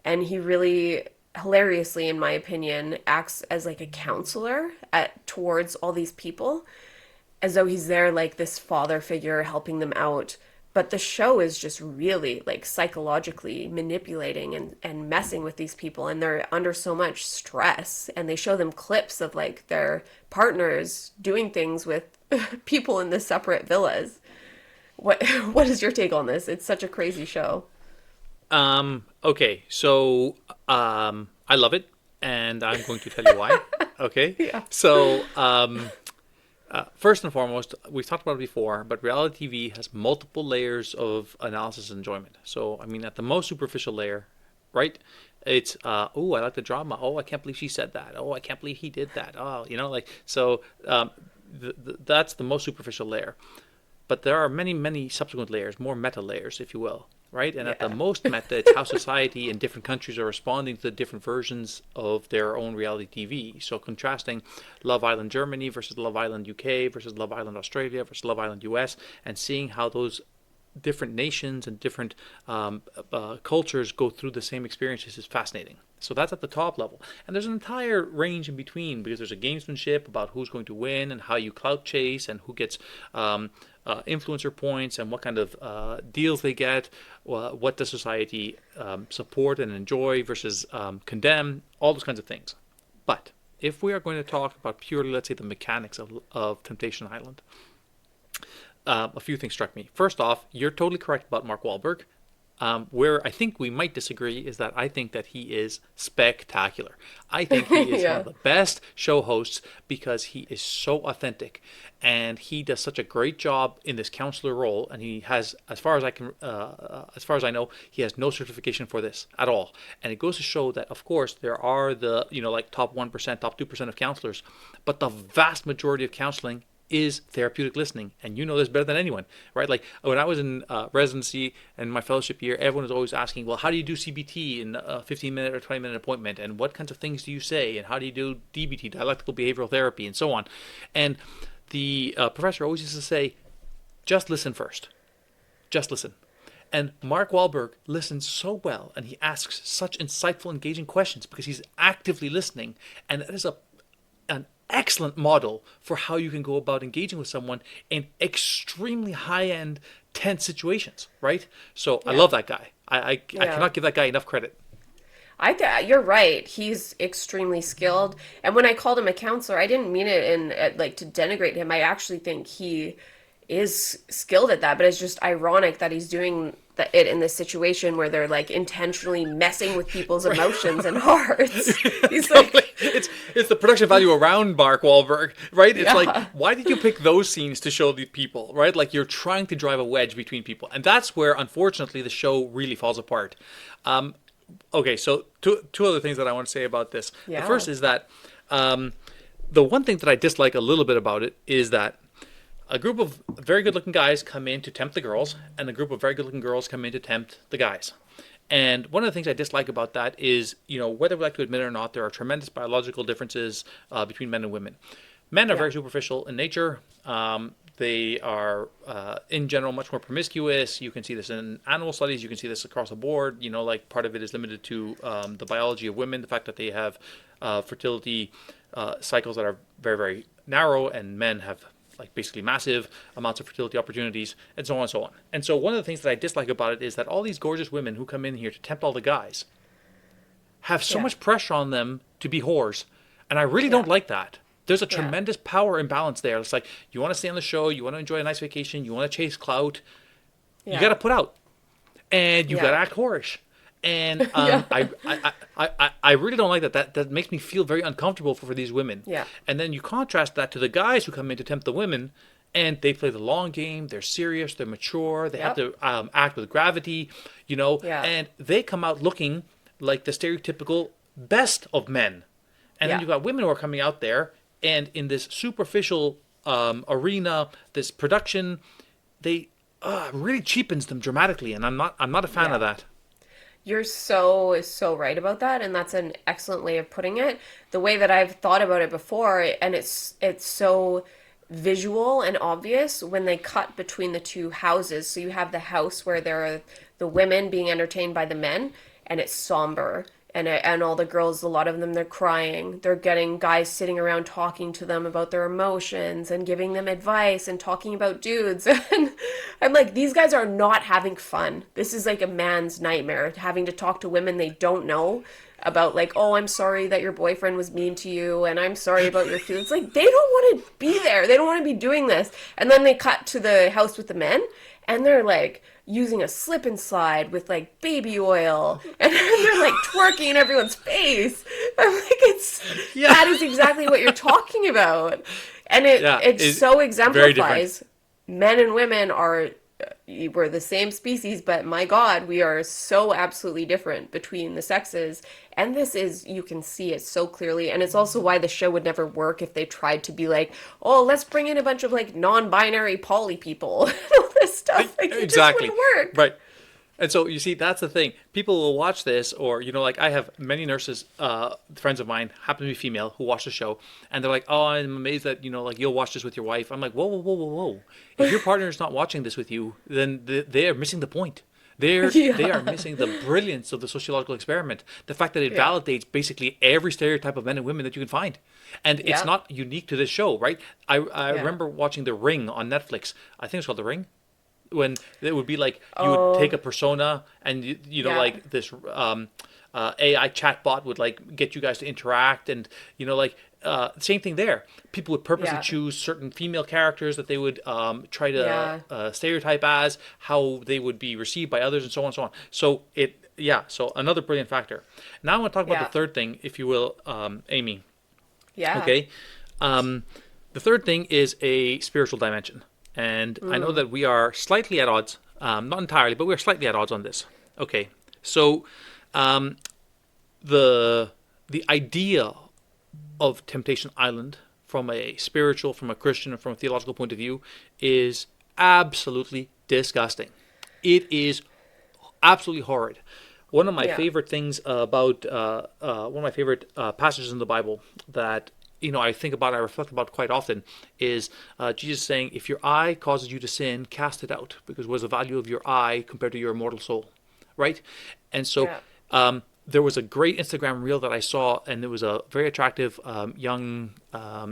And he really, hilariously, in my opinion, acts as like a counselor towards all these people, as though he's there like this father figure helping them out. But the show is just really like psychologically manipulating and messing with these people, and they're under so much stress, and they show them clips of like their partners doing things with people in the separate villas. What is your take on this? It's such a crazy show. Okay, so I love it, and I'm going to tell you why. Okay? Yeah. So first and foremost, we've talked about it before, but reality TV has multiple layers of analysis and enjoyment. So, I mean, at the most superficial layer, right, It's oh, I like the drama. Oh, I can't believe she said that. Oh, I can't believe he did that. Oh, like so. That's the most superficial layer. But there are many, many subsequent layers, more meta layers, if you will, right? And at the most meta, it's how society in different countries are responding to the different versions of their own reality TV. So contrasting Love Island Germany versus Love Island UK versus Love Island Australia versus Love Island US, and seeing how those different nations and different cultures go through the same experiences is fascinating. So that's at the top level. And there's an entire range in between, because there's a gamesmanship about who's going to win and how you clout chase and who gets influencer points and what kind of deals they get, what does society support and enjoy versus condemn, all those kinds of things. But if we are going to talk about purely, let's say, the mechanics of Temptation Island, a few things struck me. First off, you're totally correct about Mark Wahlberg. Where I think we might disagree is that I think that he is spectacular. I think he is one of the best show hosts because he is so authentic, and he does such a great job in this counselor role. And he has, as far as I know, he has no certification for this at all. And it goes to show that, of course, there are the like top 1%, top 2% of counselors, but the vast majority of counseling is therapeutic listening, and you know this better than anyone, right? Like when I was in residency and my fellowship year, everyone was always asking, well, how do you do CBT in a 15-minute or 20-minute appointment, and what kinds of things do you say, and how do you do DBT, dialectical behavioral therapy, and so on. And the professor always used to say, just listen first. Just listen. And Mark Wahlberg listens so well, and he asks such insightful, engaging questions because he's actively listening, and that is an excellent model for how you can go about engaging with someone in extremely high-end, tense situations, right? So I love that guy. I cannot give that guy enough credit. You're right. He's extremely skilled. And when I called him a counselor, I didn't mean it in like to denigrate him. I actually think he is skilled at that, but it's just ironic that he's doing it in this situation where they're like intentionally messing with people's emotions and hearts. He's like, it's the production value around Mark Wahlberg, right? It's like, why did you pick those scenes to show the people, right? Like you're trying to drive a wedge between people, and that's where unfortunately the show really falls apart. Okay, so two other things that I want to say about this. The first is that the one thing that I dislike a little bit about it is that a group of very good-looking guys come in to tempt the girls, and a group of very good-looking girls come in to tempt the guys. And one of the things I dislike about that is, whether we like to admit it or not, there are tremendous biological differences between men and women. Men are very superficial in nature. They are, in general, much more promiscuous. You can see this in animal studies. You can see this across the board. Like part of it is limited to the biology of women, the fact that they have fertility cycles that are very, very narrow, and men have like basically massive amounts of fertility opportunities, and so on and so on. And so one of the things that I dislike about it is that all these gorgeous women who come in here to tempt all the guys have so much pressure on them to be whores. And I really don't like that. There's a tremendous power imbalance there. It's like, you want to stay on the show, you want to enjoy a nice vacation, you want to chase clout, you got to put out. And you got to act whorish. And I really don't like that. That makes me feel very uncomfortable for these women. Yeah. And then you contrast that to the guys who come in to tempt the women, and they play the long game. They're serious. They're mature. They have to act with gravity, and they come out looking like the stereotypical best of men. And then you've got women who are coming out there, and in this superficial arena, this production, they really cheapens them dramatically, and I'm not a fan of that. You're so right about that, and that's an excellent way of putting it. The way that I've thought about it before, and it's so visual and obvious when they cut between the two houses. So you have the house where there are the women being entertained by the men, and it's somber. And all the girls, a lot of them, they're crying. They're getting guys sitting around talking to them about their emotions and giving them advice and talking about dudes. And I'm like, these guys are not having fun. This is like a man's nightmare, having to talk to women they don't know about, like, oh, I'm sorry that your boyfriend was mean to you, and I'm sorry about your feelings. Like, they don't want to be there. They don't want to be doing this. And then they cut to the house with the men, and they're like using a slip and slide with like baby oil, and they're like twerking in everyone's face. I'm like, that is exactly what you're talking about. And it so exemplifies men and women are we're the same species, but my God, we are so absolutely different between the sexes. And this is, you can see it so clearly. And it's also why the show would never work if they tried to be like, oh, let's bring in a bunch of like non-binary poly people. All this stuff. Like, it just Exactly. wouldn't work. Right. And so you see, that's the thing. People will watch this, or like I have many nurses, friends of mine, happen to be female, who watch the show, and they're like, "Oh, I'm amazed that like you'll watch this with your wife." I'm like, "Whoa, whoa, whoa, whoa, whoa! If your partner is not watching this with you, then they are missing the point. They are missing the brilliance of the sociological experiment. The fact that it validates basically every stereotype of men and women that you can find, and it's not unique to this show, right? I remember watching The Ring on Netflix. I think it's called The Ring. When it would be like you would take a persona and you know like this AI chatbot would like get you guys to interact, and like same thing there. People would purposely choose certain female characters that they would try to stereotype as how they would be received by others, and so on and so on. So so another brilliant factor. Now I want to talk about the third thing, if you will, Amy. Yeah. Okay. The third thing is a spiritual dimension. And I know that we are slightly at odds, not entirely, but we're slightly at odds on this. Okay, so the idea of Temptation Island from a spiritual, from a Christian, and from a theological point of view is absolutely disgusting. It is absolutely horrid. One of my favorite things about, one of my favorite passages in the Bible that I think about, I reflect about quite often, is Jesus saying, if your eye causes you to sin, cast it out, because what's the value of your eye compared to your immortal soul, right? And so there was a great Instagram reel that I saw, and there was a very attractive young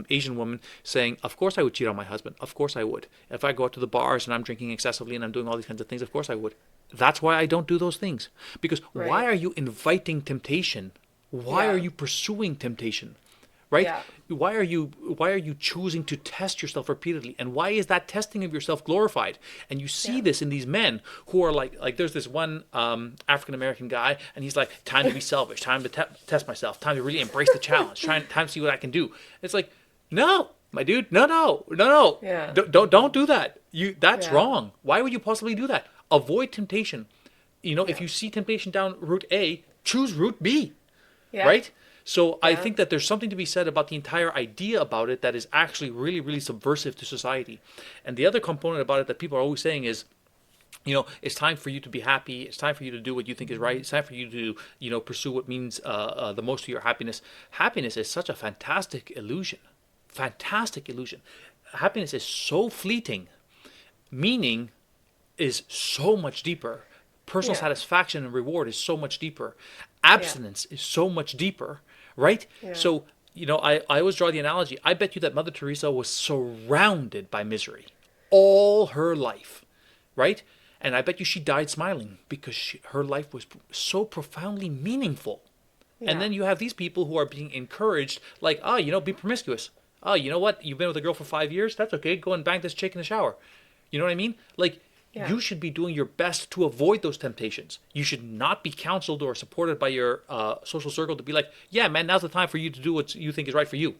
Asian woman saying, of course I would cheat on my husband, of course I would. If I go out to the bars and I'm drinking excessively and I'm doing all these kinds of things, of course I would. That's why I don't do those things. Because why are you inviting temptation? Why are you pursuing temptation? Right? Yeah. Why are you choosing to test yourself repeatedly? And why is that testing of yourself glorified? And you see this in these men who are like there's this one African American guy, and he's like, time to be selfish, time to test myself, time to really embrace the challenge, time to see what I can do. It's like, no, my dude, no. Yeah. Don't do that. That's wrong. Why would you possibly do that? Avoid temptation. If you see temptation down route A, choose route B. Yeah. Right? So I think that there's something to be said about the entire idea about it that is actually really, really subversive to society. And the other component about it that people are always saying is, it's time for you to be happy. It's time for you to do what you think is right. It's time for you to, pursue what means the most to your happiness. Happiness is such a fantastic illusion. Fantastic illusion. Happiness is so fleeting. Meaning is so much deeper. Personal satisfaction and reward is so much deeper. Abstinence is so much deeper, right? Yeah. So, I always draw the analogy. I bet you that Mother Teresa was surrounded by misery all her life, right? And I bet you she died smiling because her life was so profoundly meaningful. Yeah. And then you have these people who are being encouraged, like, be promiscuous. Oh, you know what? You've been with a girl for 5 years? That's okay. Go and bang this chick in the shower. You know what I mean? Like, you should be doing your best to avoid those temptations. You should not be counseled or supported by your social circle to be like, yeah, man, now's the time for you to do what you think is right for you.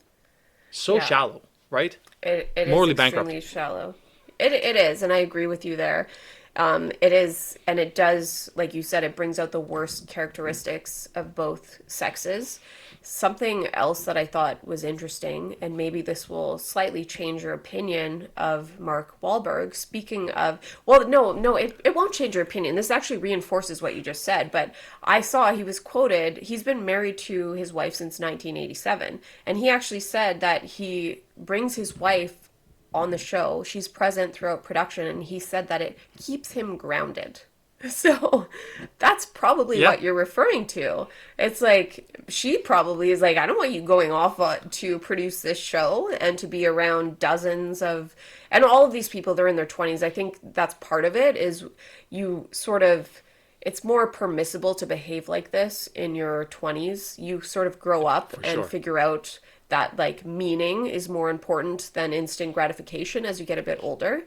So shallow, right? It morally is extremely bankrupt. Shallow. It is, and I agree with you there. It is, and it does, like you said, it brings out the worst characteristics of both sexes. Something else that I thought was interesting, and maybe this will slightly change your opinion of Mark Wahlberg. Speaking of, well, no, it won't change your opinion. This actually reinforces what you just said. But I saw he was quoted, he's been married to his wife since 1987. And he actually said that he brings his wife on the show. She's present throughout production. And he said that it keeps him grounded. So that's probably what you're referring to. It's like, she probably is like, I don't want you going off to produce this show and to be around dozens of, and all of these people, they're in their 20s. I think that's part of it, is you sort of, it's more permissible to behave like this in your 20s. You sort of grow up and figure out that like meaning is more important than instant gratification as you get a bit older.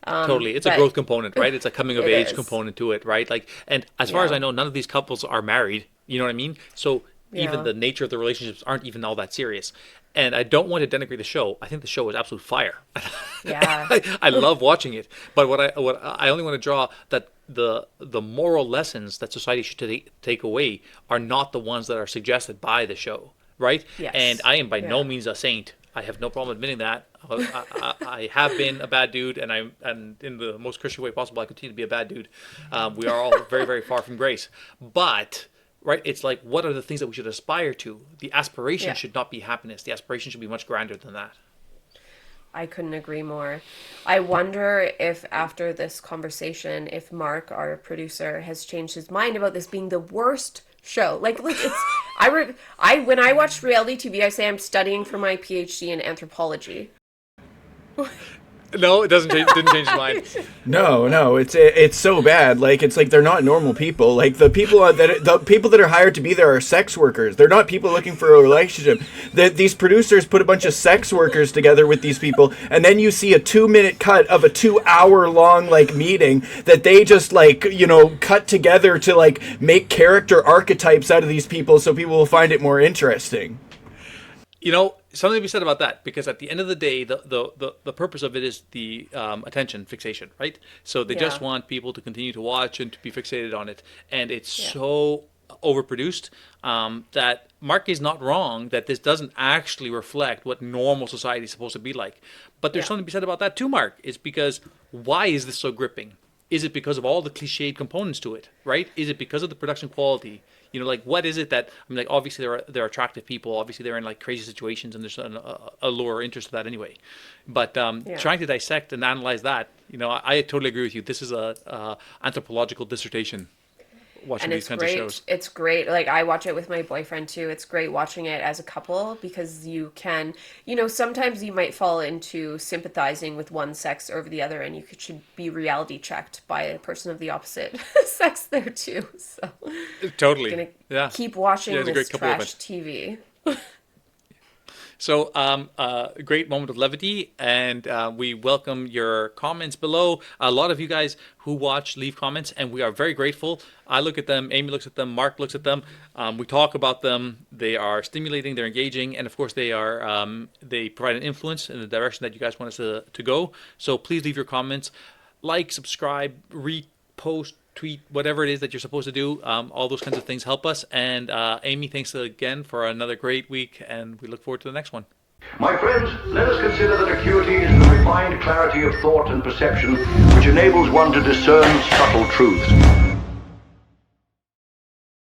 Totally. It's a growth component, right? It's a coming of age component to it, right? Like, and as far as I know, none of these couples are married. You know what I mean? So even Yeah. the nature of the relationships aren't even all that serious. And I don't want to denigrate the show. I think the show is absolute fire. Yeah. I love watching it. But what I only want to draw that the moral lessons that society should take away are not the ones that are suggested by the show, right? Yes. And I am by no Yeah. means a saint. I have no problem admitting that. I have been a bad dude, and in the most Christian way possible, I continue to be a bad dude. We are all very, very far from grace. But, right, it's like, what are the things that we should aspire to? The aspiration Yeah. should not be happiness. The aspiration should be much grander than that. I couldn't agree more. I wonder if after this conversation, if Mark, our producer, has changed his mind about this being the worst show. Like it's I when I watch reality TV, I say I'm studying for my PhD in anthropology. No, it didn't change his mind. No, it's so bad. Like it's like they're not normal people. Like the people that are hired to be there are sex workers. They're not people looking for a relationship. These producers put a bunch of sex workers together with these people, and then you see a 2-minute cut of a 2-hour long like meeting that they just like cut together to like make character archetypes out of these people, so people will find it more interesting. Something to be said about that, because at the end of the day, the purpose of it is the attention fixation, right? So they just Yeah. want people to continue to watch and to be fixated on it. And it's so overproduced that Mark is not wrong that this doesn't actually reflect what normal society is supposed to be like. But there's Yeah. something to be said about that too, Mark. It's because why is this so gripping? Is it because of all the cliched components to it, right? Is it because of the production quality? Like what is it that like obviously they're attractive people. Obviously they're in like crazy situations, and there's an allure or interest to that anyway. But trying to dissect and analyze that, I totally agree with you. This is a anthropological dissertation. Watching And these it's kinds great. of shows. It's great. Like I watch it with my boyfriend too. It's great watching it as a couple because you can, sometimes you might fall into sympathizing with one sex over the other, and you should be reality checked by a person of the opposite sex there too. So Totally. gonna Yeah. keep watching Yeah, it's a this great couple of trash TV. So, a great moment of levity, and we welcome your comments below. A lot of you guys who watch leave comments, and we are very grateful. I look at them, Amy looks at them, Mark looks at them. We talk about them. They are stimulating, they're engaging, and of course they are they provide an influence in the direction that you guys want us to go. So please leave your comments, like, subscribe, repost, tweet, whatever it is that you're supposed to do. All those kinds of things help us. And Amy, thanks again for another great week, and we look forward to the next one. My friends, let us consider that acuity is the refined clarity of thought and perception which enables one to discern subtle truths.